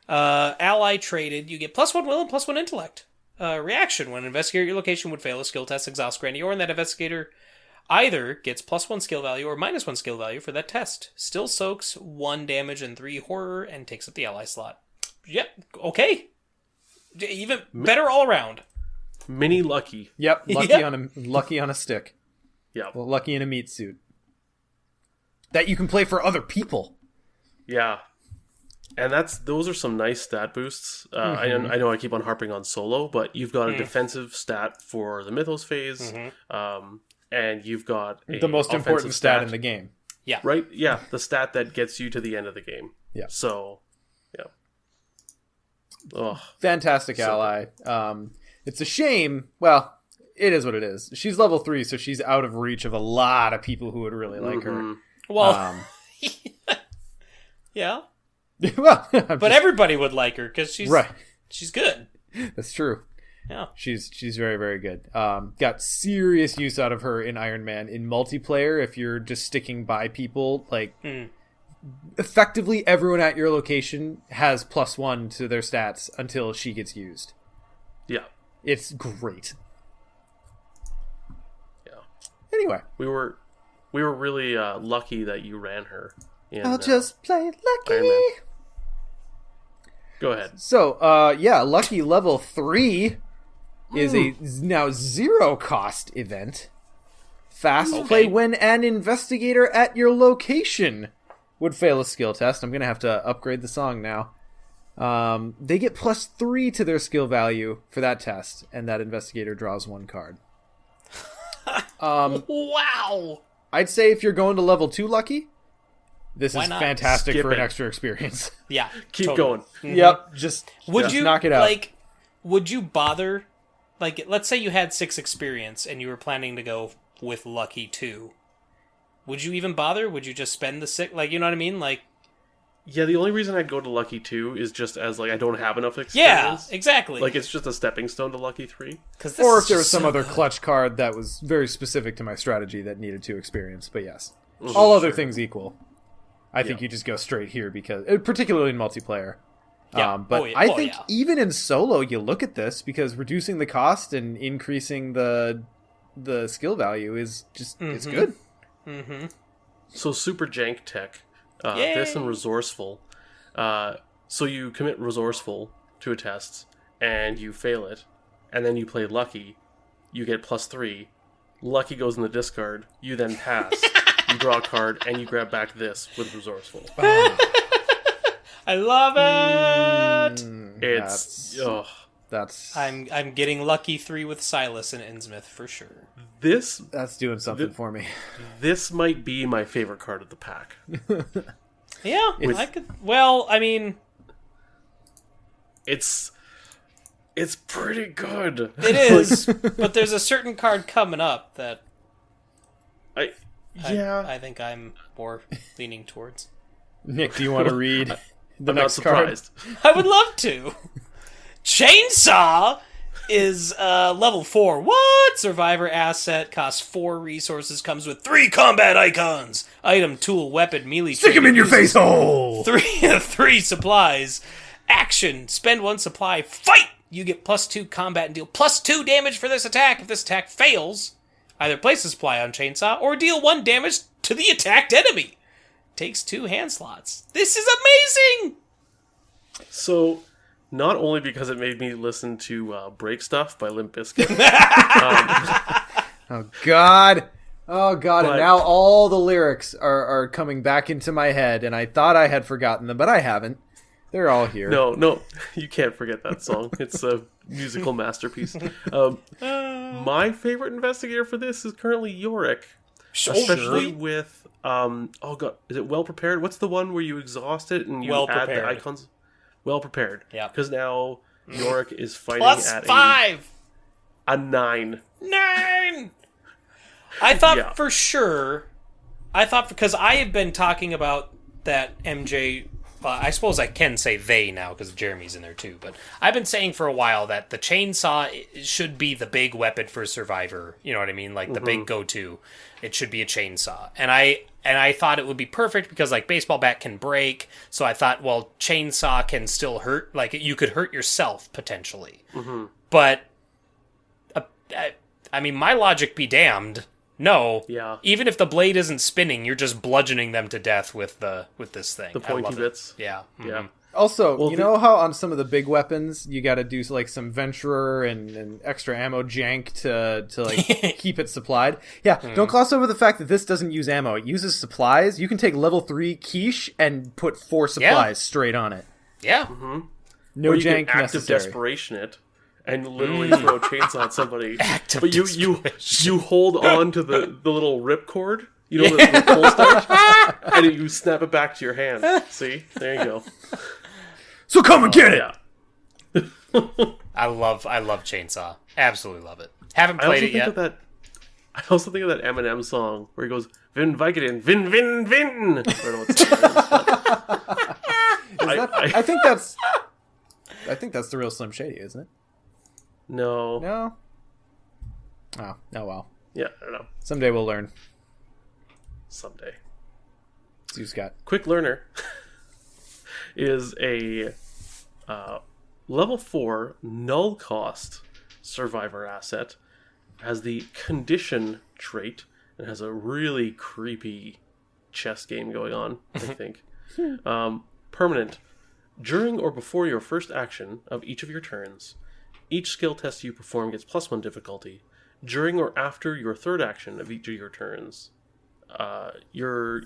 Ally traded. You get +1 will and +1 intellect. Reaction: when an investigator at your location would fail a skill test, exhaust Granny Oren. That investigator either gets +1 skill value or -1 skill value for that test. Still soaks 1 damage and 3 horror and takes up the ally slot. Yep. Okay. Even better all around. Mini lucky. Yep. Lucky on a stick. Yeah. Well, lucky in a meat suit. That you can play for other people. Yeah. And those are some nice stat boosts. I know I keep on harping on solo, but you've got a defensive stat for the Mythos phase, and you've got the most important stat in the game. Yeah. Right? Yeah, the stat that gets you to the end of the game. Yeah. So, yeah. Ugh. Fantastic ally. It's a shame. Well, it is what it is. She's level 3, so she's out of reach of a lot of people who would really like her. Well, yeah. Well, but everybody would like her because she's good. That's true. Yeah, she's very, very good. Got serious use out of her in Iron Man in multiplayer. If you're just sticking by people, like effectively everyone at your location has +1 to their stats until she gets used. Yeah, it's great. Yeah. Anyway, we were really lucky that you ran her. I'll just play lucky. Go ahead. So, Lucky level 3 is a now 0 cost event. Fast play when an investigator at your location would fail a skill test. I'm going to have to upgrade the song now. They get +3 to their skill value for that test, and that investigator draws 1 card. Wow! I'd say if you're going to level 2 Lucky, this is fantastic Skip for an it. extra experience. Yeah. Keep going. Mm-hmm. Yep. Just knock it out. Like, would you bother? Like, let's say you had 6 experience and you were planning to go with Lucky 2. Would you even bother? Would you just spend the 6? Like, you know what I mean? Like, yeah, the only reason I'd go to Lucky 2 is just as, like, I don't have enough experience. Yeah, exactly. Like, it's just a stepping stone to Lucky 3. Or if there was some other clutch card that was very specific to my strategy that needed 2 experience. But yes. All other things equal. I think you just go straight here because, particularly in multiplayer. Yeah. But I think even in solo, you look at this because reducing the cost and increasing the skill value is just it's good. Mm-hmm. So super jank tech, this and resourceful. So you commit resourceful to a test and you fail it, and then you play lucky. You get +3. Lucky goes in the discard. You then pass. You draw a card, and you grab back this with resourceful. I love it! That's I'm getting Lucky 3 with Silas and Innsmouth for sure. That's doing something for me. This might be my favorite card of the pack. Yeah, I could. Well, I mean, it's pretty good. It is, but there's a certain card coming up that I think I'm more leaning towards. Nick, do you want to read the I'm next not card? surprised. I would love to. Chainsaw is level 4. What? Survivor asset, costs 4 resources, comes with 3 combat icons. Item, tool, weapon, melee. Stick him in your face hole! 3 supplies. Action, spend 1 supply, fight! You get +2 combat and deal +2 damage for this attack. If this attack fails, either place a supply on Chainsaw or deal 1 damage to the attacked enemy. Takes 2 hand slots. This is amazing! So, not only because it made me listen to Break Stuff by Limp Bizkit. Oh, God. And now all the lyrics are coming back into my head, and I thought I had forgotten them, but I haven't. They're all here. No, you can't forget that song. It's a musical masterpiece. My favorite investigator for this is currently Yorick. Especially with, is it Well Prepared? What's the one where you exhaust it and you add the icons? Well Prepared. Yeah. Because now Yorick is fighting at +5! a 9. 9! I thought for sure, because I have been talking about that MJ, I suppose I can say they now because Jeremy's in there too, but I've been saying for a while that the chainsaw should be the big weapon for Survivor, you know what I mean? Like the big go-to. It should be a chainsaw. And I thought it would be perfect because like baseball bat can break, so I thought, well, chainsaw can still hurt, like you could hurt yourself potentially. Mm-hmm. But, I mean, my logic be damned. No. Yeah. Even if the blade isn't spinning, you're just bludgeoning them to death with this thing. The pointy bits. Yeah. Mm-hmm. Yeah. Also, Well, you know how on some of the big weapons you got to do like some venturer and extra ammo jank to like keep it supplied? Yeah, don't gloss over the fact that this doesn't use ammo. It uses supplies. You can take level 3 quiche and put 4 supplies straight on it. Yeah. Mm-hmm. No or you jank can active necessary. desperation it and literally throw a chainsaw at somebody. But you hold on to the little ripcord, you know, the pull start, and you snap it back to your hand. See? There you go. So come and get it! Yeah. I love Chainsaw. Absolutely love it. Haven't played it yet. I also think of that Eminem song where he goes, Vin Vicodin, Vin, Vin, Vin! I don't know what song it is, I think that's the real Slim Shady, isn't it? No. No? Oh well. Yeah, I don't know. Someday we'll learn. Someday. See, Scott. Quick Learner is a level 4 null cost survivor asset. Has the condition trait and has a really creepy chess game going on, I think. Permanent. During or before your first action of each of your turns, each skill test you perform gets +1 difficulty. During or after your third action of each of your turns,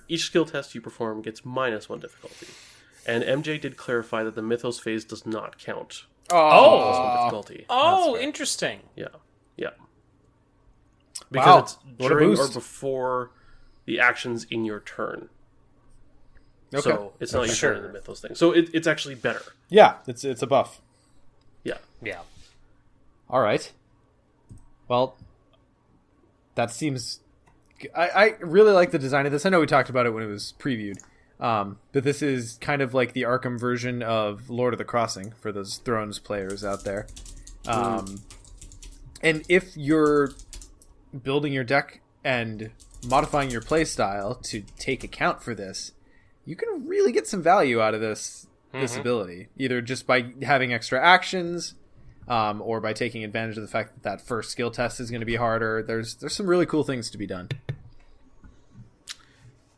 each skill test you perform gets -1 difficulty. And MJ did clarify that the Mythos phase does not count. +1 difficulty. Oh, interesting. Yeah. Because it's What a during or boost. before the actions in your turn. Okay. So it's not your turn in the Mythos thing. So it's actually better. Yeah, it's a buff. Yeah. Yeah. All right. Well, that seems... I really like the design of this. I know we talked about it when it was previewed. But this is kind of like the Arkham version of Lord of the Crossing for those Thrones players out there. And if you're building your deck and modifying your playstyle to take account for this, you can really get some value out of this ability. Either just by having extra actions, or by taking advantage of the fact that that first skill test is going to be harder. There's some really cool things to be done.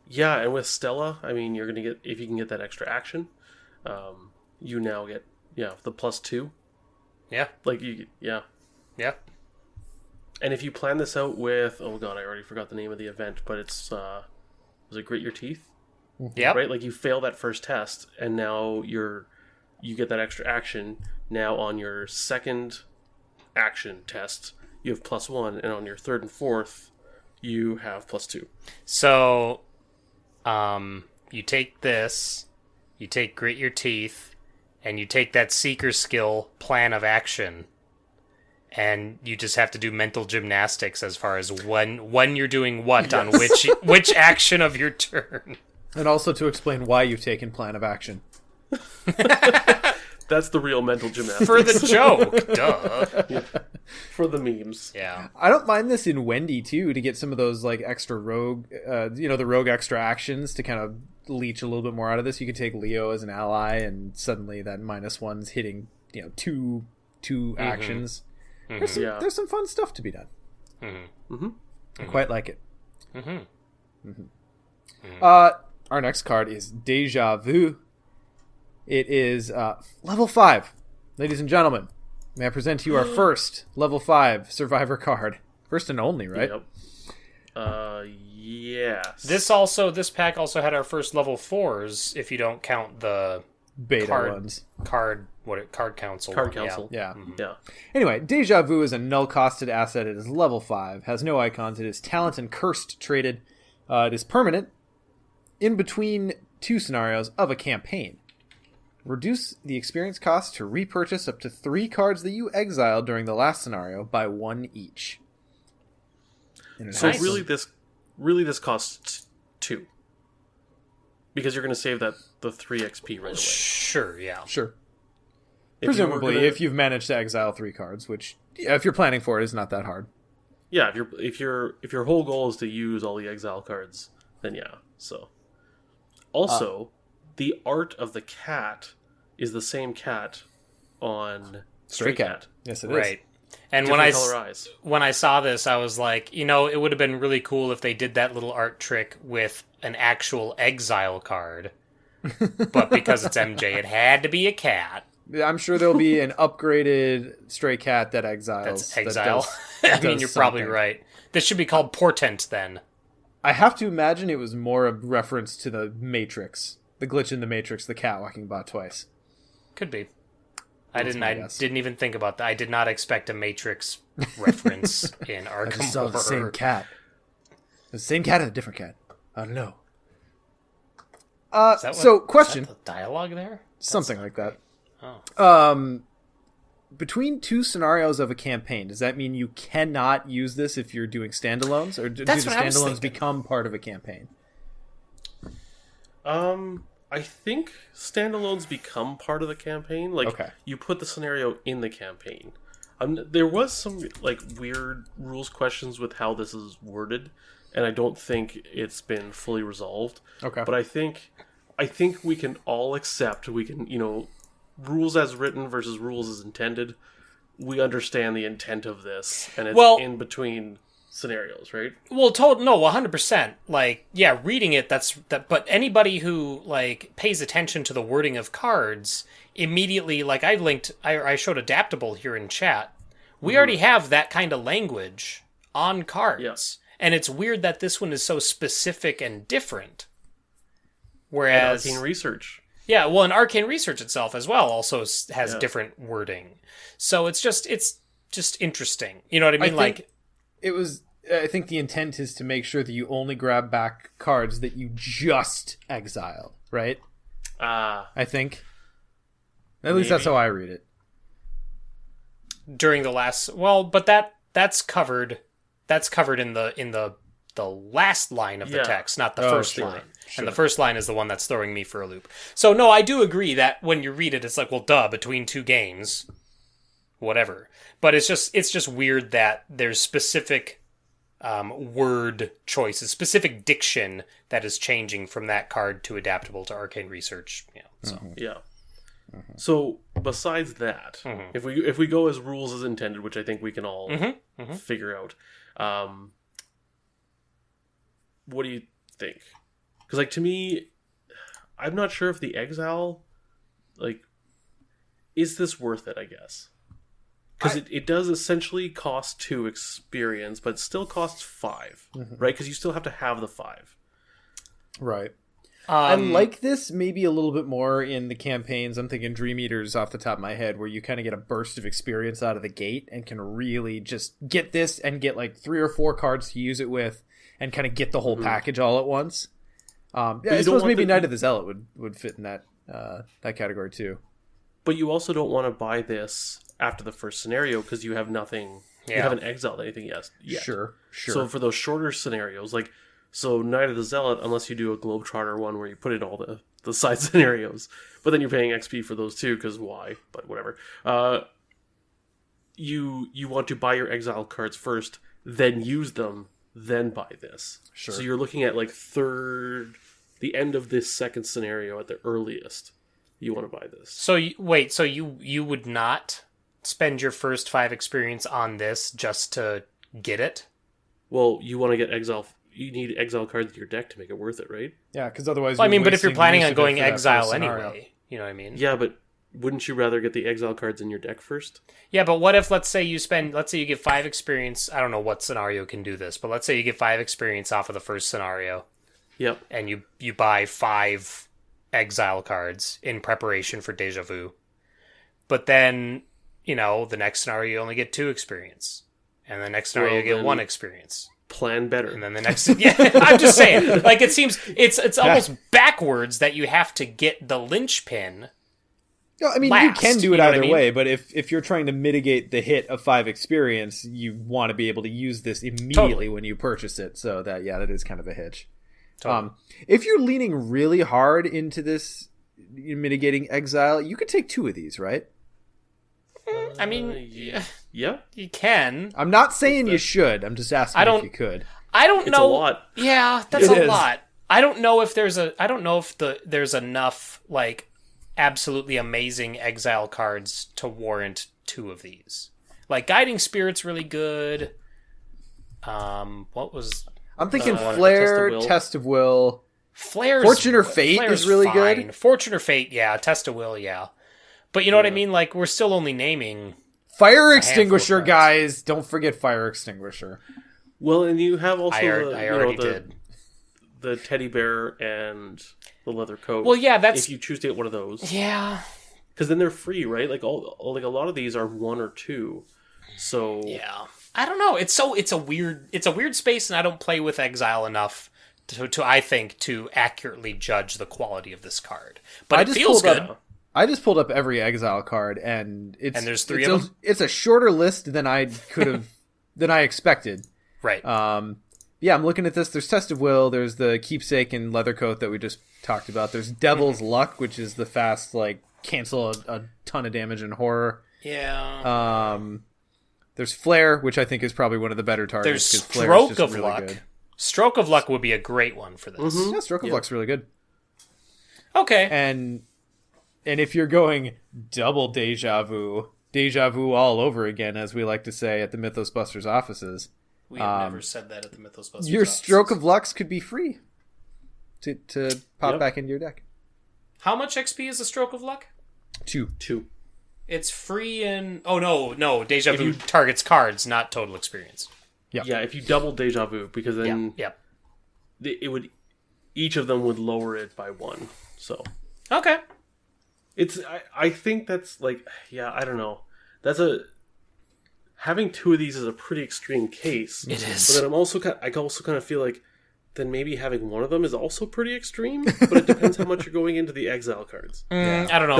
Yeah, and with Stella, I mean, you're going to get, if you can get that extra action, you now get, the +2. Yeah. Yeah. And if you plan this out with, oh god, I already forgot the name of the event, but it's, was it Grit Your Teeth? Yeah. Right? Like you fail that first test, and now you get that extra action. Now on your second action test, you have +1, and on your third and fourth, you have +2. So, you take this, you take Grit Your Teeth, and you take that Seeker skill plan of action, and you just have to do mental gymnastics as far as when you're doing what on which action of your turn. And also to explain why you've taken plan of action. That's the real mental gymnastics. For the joke, duh. Yeah. For the memes. Yeah. I don't mind this in Wendy, too, to get some of those like extra rogue, the rogue extra actions to kind of leech a little bit more out of this. You could take Leo as an ally, and suddenly that -1's hitting, two actions. Mm-hmm. There's some fun stuff to be done. Mm-hmm. Mm-hmm. I quite like it. Mm-hmm. Mm-hmm. Our next card is Deja Vu. It is level 5. Ladies and gentlemen, may I present to you our first level 5 survivor card. First and only, right? Yep. Yes. This pack also had our first level 4s, if you don't count the Beta ones. Card council. Card council. Yeah. Mm-hmm. Yeah. Anyway, Deja Vu is a null-costed asset. It is level 5, has no icons. It is talent and cursed traded. It is permanent in between 2 scenarios of a campaign. Reduce the experience cost to repurchase up to 3 cards that you exiled during the last scenario by 1 each. So really this costs 2. Because you're going to save the 3 XP right away. Sure, yeah. Sure. Presumably, if you've managed to exile 3 cards, which, if you're planning for it, is not that hard. Yeah, if your whole goal is to use all the exile cards, then yeah. So, also, the art of the cat is the same cat on Stray Cat. Yes, it is. Right. And when I saw this, I was like, it would have been really cool if they did that little art trick with an actual exile card, But because it's MJ, it had to be a cat. I'm sure there'll be an upgraded stray cat that exiles. That's exile. I mean, you're probably right. This should be called Portent, then. I have to imagine it was more a reference to the Matrix. The glitch in the Matrix, the cat walking by twice. Could be. I didn't even think about that. I did not expect a Matrix reference in Arkham I just saw the same Horror. cat. The same cat or a different cat? I don't know. Question. Is that the dialogue there? Something like that. Oh. Between two scenarios of a campaign, does that mean you cannot use this if you're doing standalones? Or do the standalones become part of a campaign? I think standalones become part of the campaign. You put the scenario in the campaign. There was some weird rules questions with how this is worded, and I don't think it's been fully resolved. Okay. But I think we can all accept, rules as written versus rules as intended. We understand the intent of this, and it's in between scenarios, right? Well, 100%. Reading it, but anybody who pays attention to the wording of cards immediately, I showed adaptable here in chat. We already have that kind of language on cards. Yes. And it's weird that this one is so specific and different. Whereas Arcane Research. Yeah, well, and Arcane Research itself as well also has different wording. So it's just interesting. You know what I mean? I think the intent is to make sure that you only grab back cards that you just exiled, right? I think. At least that's how I read it. During the last, but that's covered in the last line of the text, not the first line. Sure. And the first line is the one that's throwing me for a loop. So no, I do agree that when you read it, it's between two games, whatever. But it's just weird that there's specific word choices, specific diction that is changing from that card to adaptable to Arcane Research. Yeah. So besides that, if we go as rules as intended, which I think we can all figure out, what do you think? Because to me, I'm not sure if the exile, is this worth it? I guess because it does essentially cost 2 experience, but it still costs 5, right? Because you still have to have the 5, right? I like this maybe a little bit more in the campaigns. I'm thinking Dream Eaters off the top of my head, where you kind of get a burst of experience out of the gate and can really just get this and get 3 or 4 cards to use it with and kind of get the whole package all at once. I suppose maybe Knight of the Zealot would fit in that category too. But you also don't want to buy this after the first scenario because you have nothing. Yeah. You haven't exiled anything yet. Sure. So for those shorter scenarios, so Knight of the Zealot, unless you do a Globetrotter one where you put in all the side scenarios, but then you're paying XP for those too, because why? But whatever. You want to buy your exile cards first, then use them, then buy this. Sure. So you're looking at the end of this second scenario at the earliest. You want to buy this. So you would not spend your first 5 experience on this just to get it? Well, you want to get exile. You need exile cards in your deck to make it worth it, right? Yeah, because otherwise. Well, but if you're planning on going exile anyway, you know what I mean? Yeah, but wouldn't you rather get the exile cards in your deck first? Yeah, but what if, let's say you get 5 experience. I don't know what scenario can do this, but let's say you get 5 experience off of the first scenario. Yep. And you buy 5 exile cards in preparation for Deja Vu. But then, the next scenario you only get 2 experience. And the next scenario you get 1 experience. Plan better. And then the next... Yeah, I'm just saying. It seems... It's almost backwards that you have to get the linchpin... I mean, you can do it either way, but if you're trying to mitigate the hit of 5 experience, you want to be able to use this immediately when you purchase it. So that is kind of a hitch. Totally. If you're leaning really hard into this mitigating exile, you could take 2 of these, right? I mean, yeah, you can. I'm not saying you should. I'm just asking if you could. I don't know. It's a lot. Yeah, that's a lot. I don't know if there's there's enough absolutely amazing exile cards to warrant 2 of these. Guiding Spirit's really good. What was... I'm thinking Flare, Test of Will, Fortune or Fate is really fine. good. Fortune or Fate, yeah. Test of Will, yeah. But you know what I mean? Like, we're still only naming... Fire Extinguisher, guys. Don't forget Fire Extinguisher. Well, and you have also I already did. The teddy bear and the leather coat. Well, yeah, that's... If you choose to get one of those. Yeah. Because then they're free, right? Like, a lot of these are 1 or 2. So... Yeah. I don't know. It's a weird space, and I don't play with Exile enough to I think, to accurately judge the quality of this card. But it feels good. I just pulled up every Exile card, and there's 3 of them? It's a shorter list than I could have... than I expected. Right. Yeah, I'm looking at this. There's Test of Will. There's the Keepsake and Leathercoat that we just talked about. There's Devil's Luck, which is the fast, like, cancel a ton of damage in horror. Yeah. There's Flare, which I think is probably one of the better targets. There's Stroke of really Luck. Good. Stroke of Luck would be a great one for this. Mm-hmm. Yeah, Stroke of Luck's really good. Okay. And if you're going double Deja Vu all over again, as we like to say at the Mythos Busters offices. We have never said that at the Mythos Busters your offices. Stroke of Lucks could be free to pop back into your deck. How much XP is a Stroke of Luck? 2. It's free in... Oh, no. Deja Vu targets cards, not total experience. Yeah, if you double Deja Vu, because then it would... Each of them would lower it by 1. So... Okay. I think that's, like... Yeah, I don't know. That's having 2 of these is a pretty extreme case. It is. But then I also kind of feel like then maybe having one of them is also pretty extreme, but it depends how much you're going into the Exile cards. I don't know.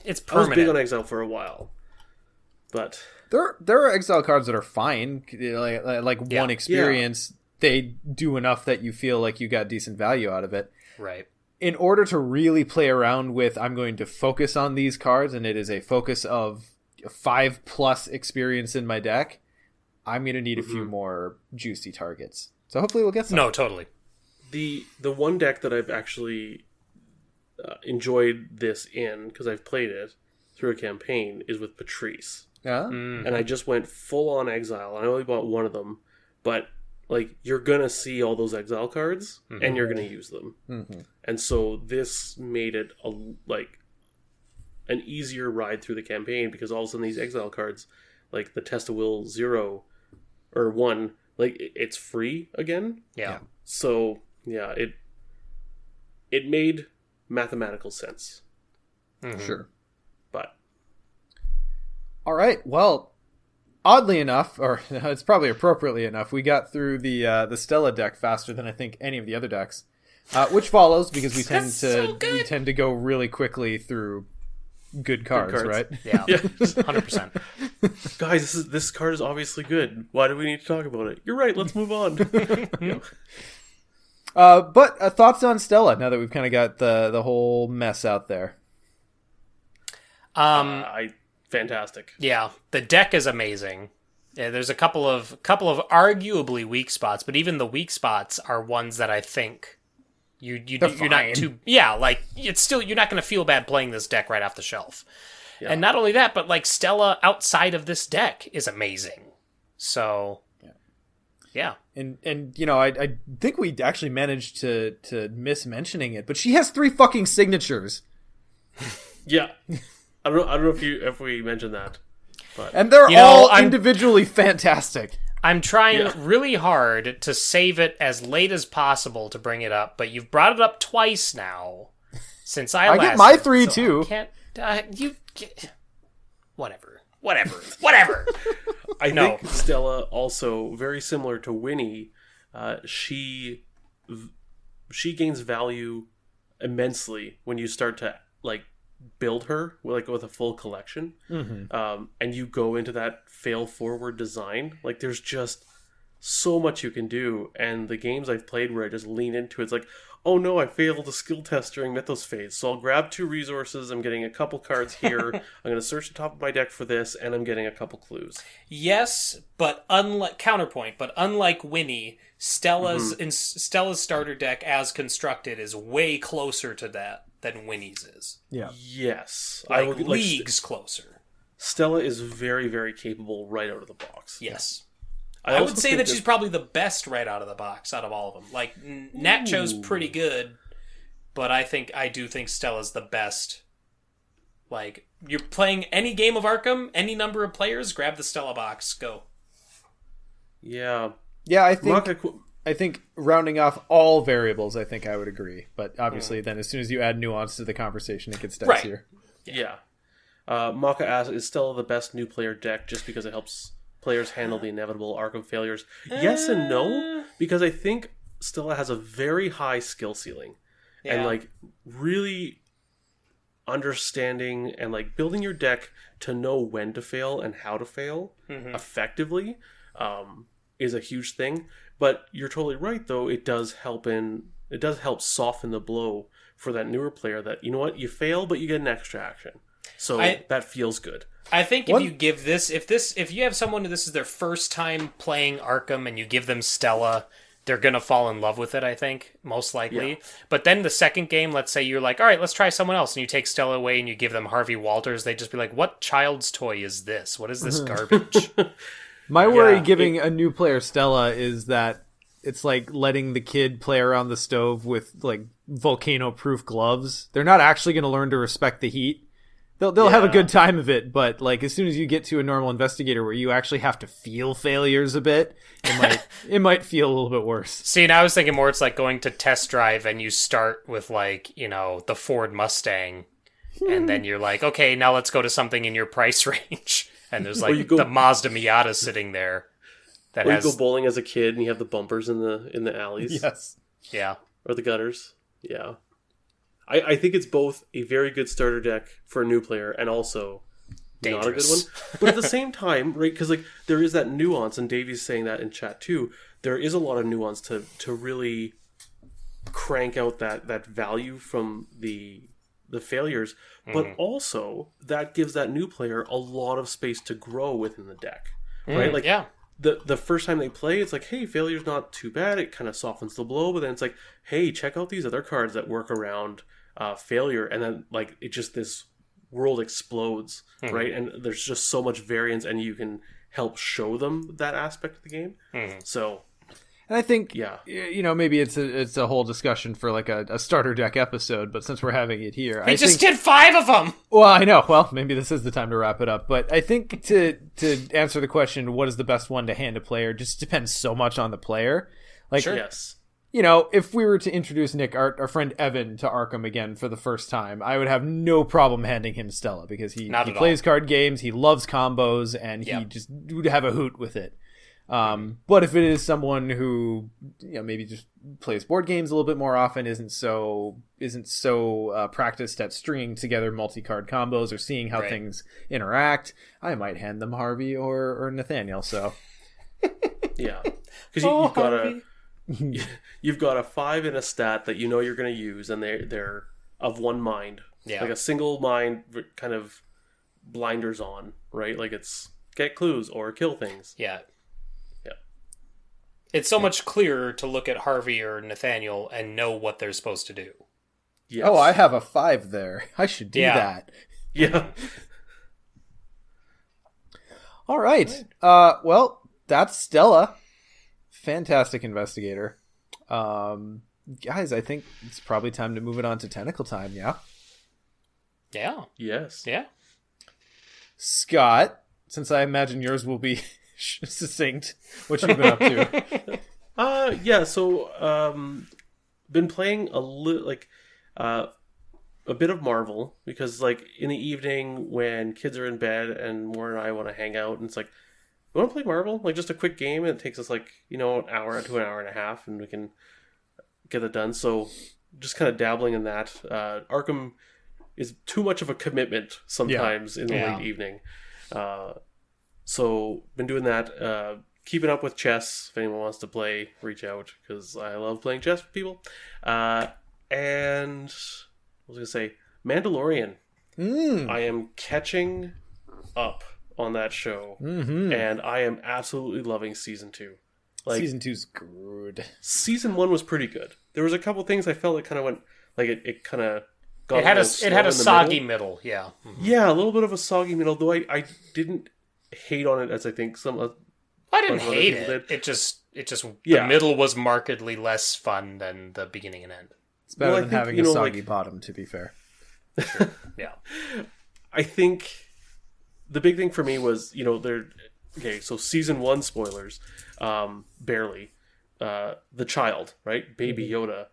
It's permanent. I was big on Exile for a while, but there are Exile cards that are fine, like one experience. Yeah. They do enough that you feel like you got decent value out of it. Right. In order to really play around with, I'm going to focus on these cards, and it is a focus of 5+ experience in my deck, I'm going to need a few more juicy targets. So hopefully we'll get some. No, totally. The one deck that I've actually enjoyed this in, because I've played it through a campaign, is with Patrice. Yeah. And I just went full on Exile. I only bought one of them, but like you're gonna see all those Exile cards, and you're gonna use them. And so this made it an easier ride through the campaign, because all of a sudden these Exile cards, like the Test of Will 0 or 1, like it's free again. Yeah. So yeah, it made mathematical sense. Sure. But all right, well, oddly enough, or it's probably appropriately enough, we got through the Stella deck faster than I think any of the other decks, which follows because we tend to go really quickly through good cards. Right? Yeah, 100%. Guys, this card is obviously good. Why do we need to talk about it? You're right. Let's move on. But thoughts on Stella now that we've kind of got the whole mess out there? Fantastic. Yeah, the deck is amazing. Yeah, there's a couple of arguably weak spots, but even the weak spots are ones that I think you're not too. Yeah, like it's still, you're not going to feel bad playing this deck right off the shelf. Yeah. And not only that, but like Stella outside of this deck is amazing. So yeah. And you know, I think we actually managed to miss mentioning it, but she has 3 fucking signatures. Yeah. I don't know if we mentioned that. But and they're all individually fantastic. I'm trying really hard to save it as late as possible to bring it up, but you've brought it up twice now since I get my 3 too. Whatever. I think Stella also, very similar to Winnie, she gains value immensely when you start to like build her with a full collection, and you go into that fail forward design. Like there's just so much you can do, and the games I've played where I just lean into it's like, oh no, I failed a skill test during Mythos phase, so I'll grab 2 resources, I'm getting a couple cards here, I'm going to search the top of my deck for this, and I'm getting a couple clues. Yes, but unlike Winnie, Stella's starter deck as constructed is way closer to that than Winnie's is. Yeah. Yes. Leagues closer. Stella is very, very capable right out of the box. Yes. I would say that she's probably the best right out of the box out of all of them. Like, Nacho's pretty good, but I do think Stella's the best. Like, you're playing any game of Arkham, any number of players, grab the Stella box, go. Yeah. Yeah, I think rounding off all variables, I think I would agree. But obviously, then as soon as you add nuance to the conversation, it gets dicier. Right. Yeah. Maka asks, is Stella the best new player deck just because it helps players handle the inevitable Arkham failures? Yes and no, because I think Stella has a very high skill ceiling. Yeah. And, like, really understanding and, like, building your deck to know when to fail and how to fail effectively is a huge thing. But you're totally right, though. It does help soften the blow for that newer player that, you know what, you fail, but you get an extra action. So that feels good. I think if you give if you have someone who this is their first time playing Arkham and you give them Stella, they're going to fall in love with it, I think, most likely. Yeah. But then the second game, let's say you're like, all right, let's try someone else. And you take Stella away and you give them Harvey Walters. They'd just be like, what child's toy is this? What is this garbage? My worry giving a new player Stella is that it's like letting the kid play around the stove with like volcano-proof gloves. They're not actually going to learn to respect the heat. They'll have a good time of it, but like as soon as you get to a normal investigator where you actually have to feel failures a bit, it might feel a little bit worse. See, now I was thinking more it's like going to test drive and you start with like, you know, the Ford Mustang and then you're like, okay, now let's go to something in your price range. And there's like the Mazda Miata sitting there. You go bowling as a kid and you have the bumpers in the alleys. Yes. Yeah. Or the gutters. Yeah. I think it's both a very good starter deck for a new player and also dangerous. Not a good one. But at the same time, right, because like there is that nuance, and Davey's saying that in chat too, there is a lot of nuance to really crank out that value from the failures, but also that gives that new player a lot of space to grow within the deck. Right? Like the first time they play, it's like, hey, failure's not too bad. It kind of softens the blow, but then it's like, hey, check out these other cards that work around failure, and then like it just this world explodes, right? And there's just so much variance, and you can help show them that aspect of the game. So, and I think, you know, maybe it's a whole discussion for like a starter deck episode, but since we're having it here, we just did 5 of them. Well, I know. Well, maybe this is the time to wrap it up. But I think to answer the question, what is the best one to hand a player, just depends so much on the player. Like, sure. Yes. You know, if we were to introduce Nick, our friend Evan, to Arkham again for the first time, I would have no problem handing him Stella because he plays card games, he loves combos, and he just would have a hoot with it. But if it is someone who, you know, maybe just plays board games a little bit more often, isn't so practiced at stringing together multi-card combos or seeing how things interact, I might hand them Harvey or Nathaniel. So yeah, because you've got a 5 in a stat that you know you're going to use, and they're of one mind, like a single mind, kind of blinders on, right? Like it's get clues or kill things. Yeah. It's so much clearer to look at Harvey or Nathaniel and know what they're supposed to do. Yes. Oh, I have a 5 there. I should do that. Yeah. All right. Well, that's Stella. Fantastic investigator. Guys, I think it's probably time to move it on to Tentacle time, yeah? Yeah. Yes. Yeah. Scott, since I imagine yours will be succinct, what you been up to? So been playing a bit of Marvel, because like in the evening when kids are in bed and Warren and I want to hang out, and it's like, we want to play Marvel, like just a quick game, and it takes us like, you know, an hour to an hour and a half, and we can get it done. So just kind of dabbling in that. Arkham is too much of a commitment sometimes in the late evening. So been doing that, keeping up with chess. If anyone wants to play, reach out, because I love playing chess with people. And what was I going to say? Mandalorian. I am catching up on that show, and I am absolutely loving season 2. Like, season 2's good. Season 1 was pretty good. There was a couple things I felt it kind of went like it kind of got. It had a soggy middle. Yeah. Yeah, a little bit of a soggy middle. Though I didn't hate on it as I think some. I didn't hate it. It just the middle was markedly less fun than the beginning and end. It's better than having a soggy bottom, to be fair. Sure. Yeah. I think the big thing for me was, so season 1 spoilers, barely. The child, right? Baby Yoda.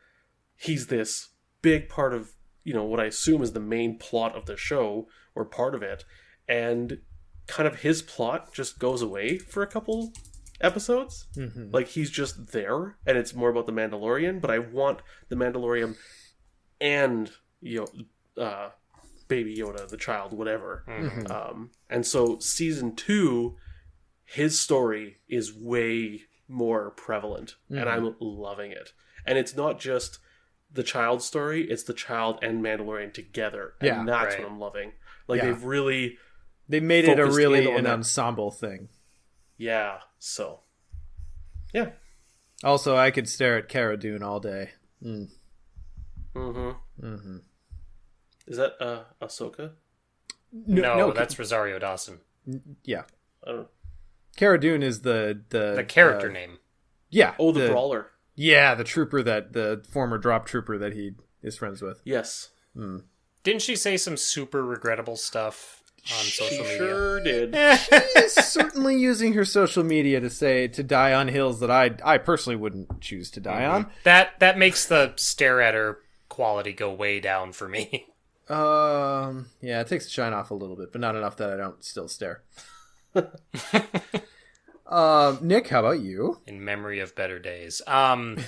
He's this big part of, what I assume is the main plot of the show, or part of it. And kind of his plot just goes away for a couple episodes. Mm-hmm. Like, he's just there, and it's more about the Mandalorian, but I want the Mandalorian and, Baby Yoda, the child, whatever. Mm-hmm. And so season 2, his story is way more prevalent, and I'm loving it. And it's not just the child story, it's the child and Mandalorian together, and that's what I'm loving. Like, they made it an ensemble thing. Yeah, so yeah. Also, I could stare at Cara Dune all day. Is that Ahsoka? No, that's Rosario Dawson. Yeah. Cara Dune is the character name. Yeah. Oh, the brawler. Yeah, the trooper the former drop trooper that he is friends with. Yes. Didn't she say some super regrettable stuff on social media? Sure did. She's certainly using her social media to die on hills that I personally wouldn't choose to die on. That makes the stare at her quality go way down for me. Yeah, it takes the shine off a little bit, but not enough that I don't still stare. Nick, how about you? In memory of better days. The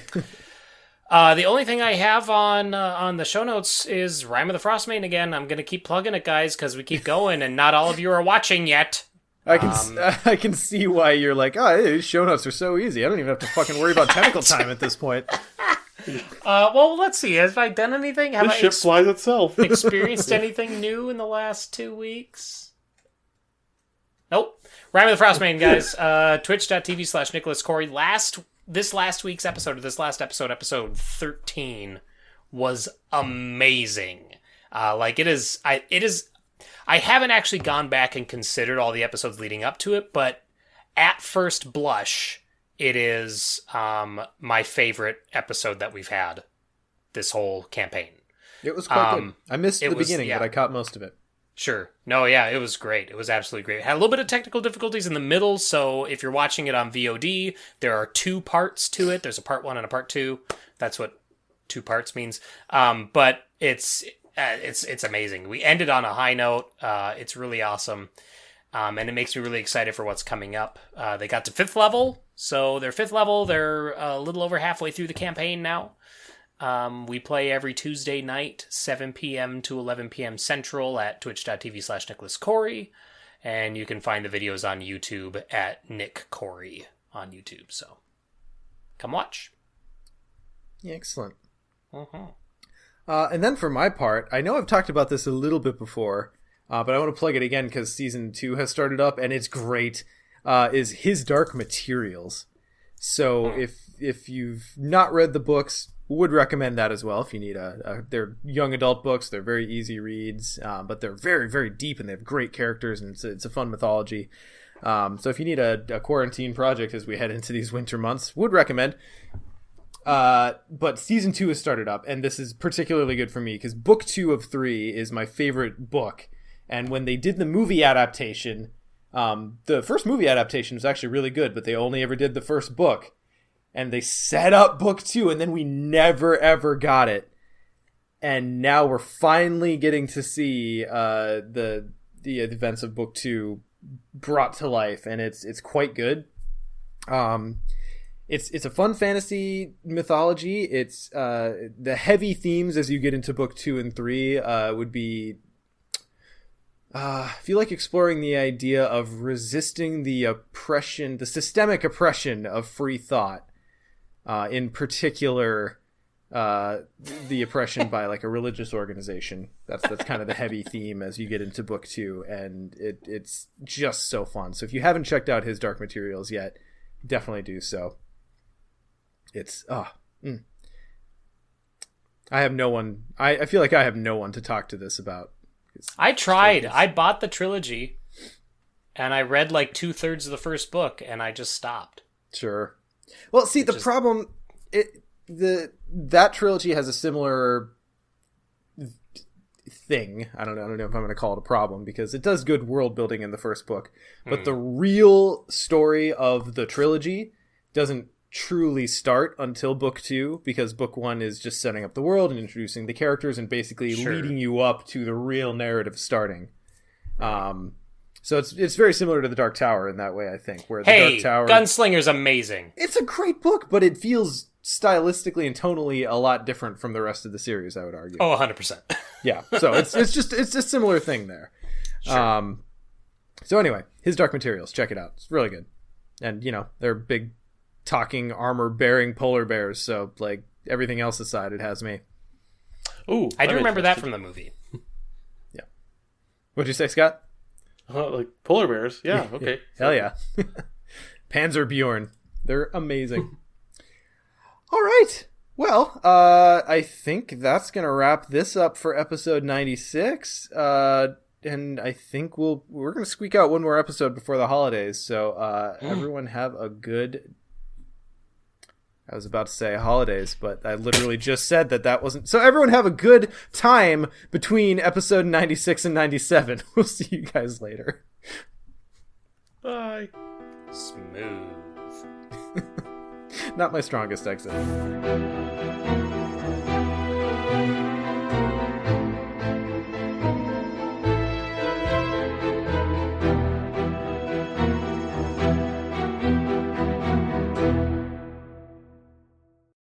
only thing I have on the show notes is Rime of the Frostmaiden again. I'm gonna keep plugging it, guys, because we keep going, and not all of you are watching yet. I can see why you're like, these show notes are so easy. I don't even have to fucking worry about tentacle time at this point. Well, let's see. Have I done anything? Have the ship flies itself. Experienced anything new in the last 2 weeks? Nope. Rime of the Frostmaiden, guys. Twitch.tv/Nicholas Corey. This last episode, episode 13, was amazing. It is. I haven't actually gone back and considered all the episodes leading up to it, but at first blush, it is my favorite episode that we've had this whole campaign. It was quite good. I missed the beginning, but I caught most of it. Sure. No, yeah, it was great. It was absolutely great. It had a little bit of technical difficulties in the middle, so if you're watching it on VOD, there are 2 parts to it. There's a part 1 and a part 2. That's what 2 parts means. But it's amazing. We ended on a high note. It's really awesome. And it makes me really excited for what's coming up. They got to 5th level, so they're 5th level. They're a little over halfway through the campaign now. We play every Tuesday night, 7 p.m. to 11 p.m. Central at twitch.tv/Nicholas Corey. And you can find the videos on YouTube at Nick Corey on YouTube. So come watch. Yeah, excellent. Uh-huh. And then for my part, I know I've talked about this a little bit before, but I want to plug it again because season 2 has started up and it's great, is His Dark Materials. So if you've not read the books, would recommend that as well if you need they're young adult books. They're very easy reads, but they're very, very deep and they have great characters and it's a fun mythology. So if you need a quarantine project as we head into these winter months, would recommend. But season 2 has started up, and this is particularly good for me because book 2 of 3 is my favorite book. And when they did the movie adaptation, the first movie adaptation was actually really good, but they only ever did the first book. And they set up book 2, and then we never, ever got it. And now we're finally getting to see the events of book 2 brought to life, and it's quite good. It's a fun fantasy mythology. It's the heavy themes as you get into book 2 and 3 would be... I feel like exploring the idea of resisting the oppression, the systemic oppression of free thought. In particular, the oppression by like a religious organization. That's kind of the heavy theme as you get into book 2, and it's just so fun. So if you haven't checked out His Dark Materials yet, definitely do so. It's I have no one. I feel like I have no one to talk to this about. I tried. I bought the trilogy, and I read like 2/3 of the first book, and I just stopped. Sure. Well, see, the problem, that trilogy has a similar thing. I don't know if I'm going to call it a problem, because it does good world building in the first book, but the real story of the trilogy doesn't truly start until book 2, because book 1 is just setting up the world and introducing the characters and basically leading you up to the real narrative starting. So it's very similar to the Dark Tower in that way, I think. Where the Dark Tower, Gunslinger's amazing. It's a great book, but it feels stylistically and tonally a lot different from the rest of the series, I would argue. Oh, 100%. Yeah, so it's a similar thing there. Sure. So anyway, his Dark Materials, check it out. It's really good. And, they're big talking armor-bearing polar bears, so, like, everything else aside, it has me. Ooh, I do remember that from the movie. Yeah. What'd you say, Scott? Like polar bears, yeah, okay. Hell yeah. Panzerbjorn. They're amazing. All right. Well, I think that's going to wrap this up for episode 96. And I think we're going to squeak out one more episode before the holidays. So everyone have a good... I was about to say holidays, but I literally just said that wasn't... So everyone have a good time between episode 96 and 97. We'll see you guys later. Bye. Smooth. Not my strongest exit.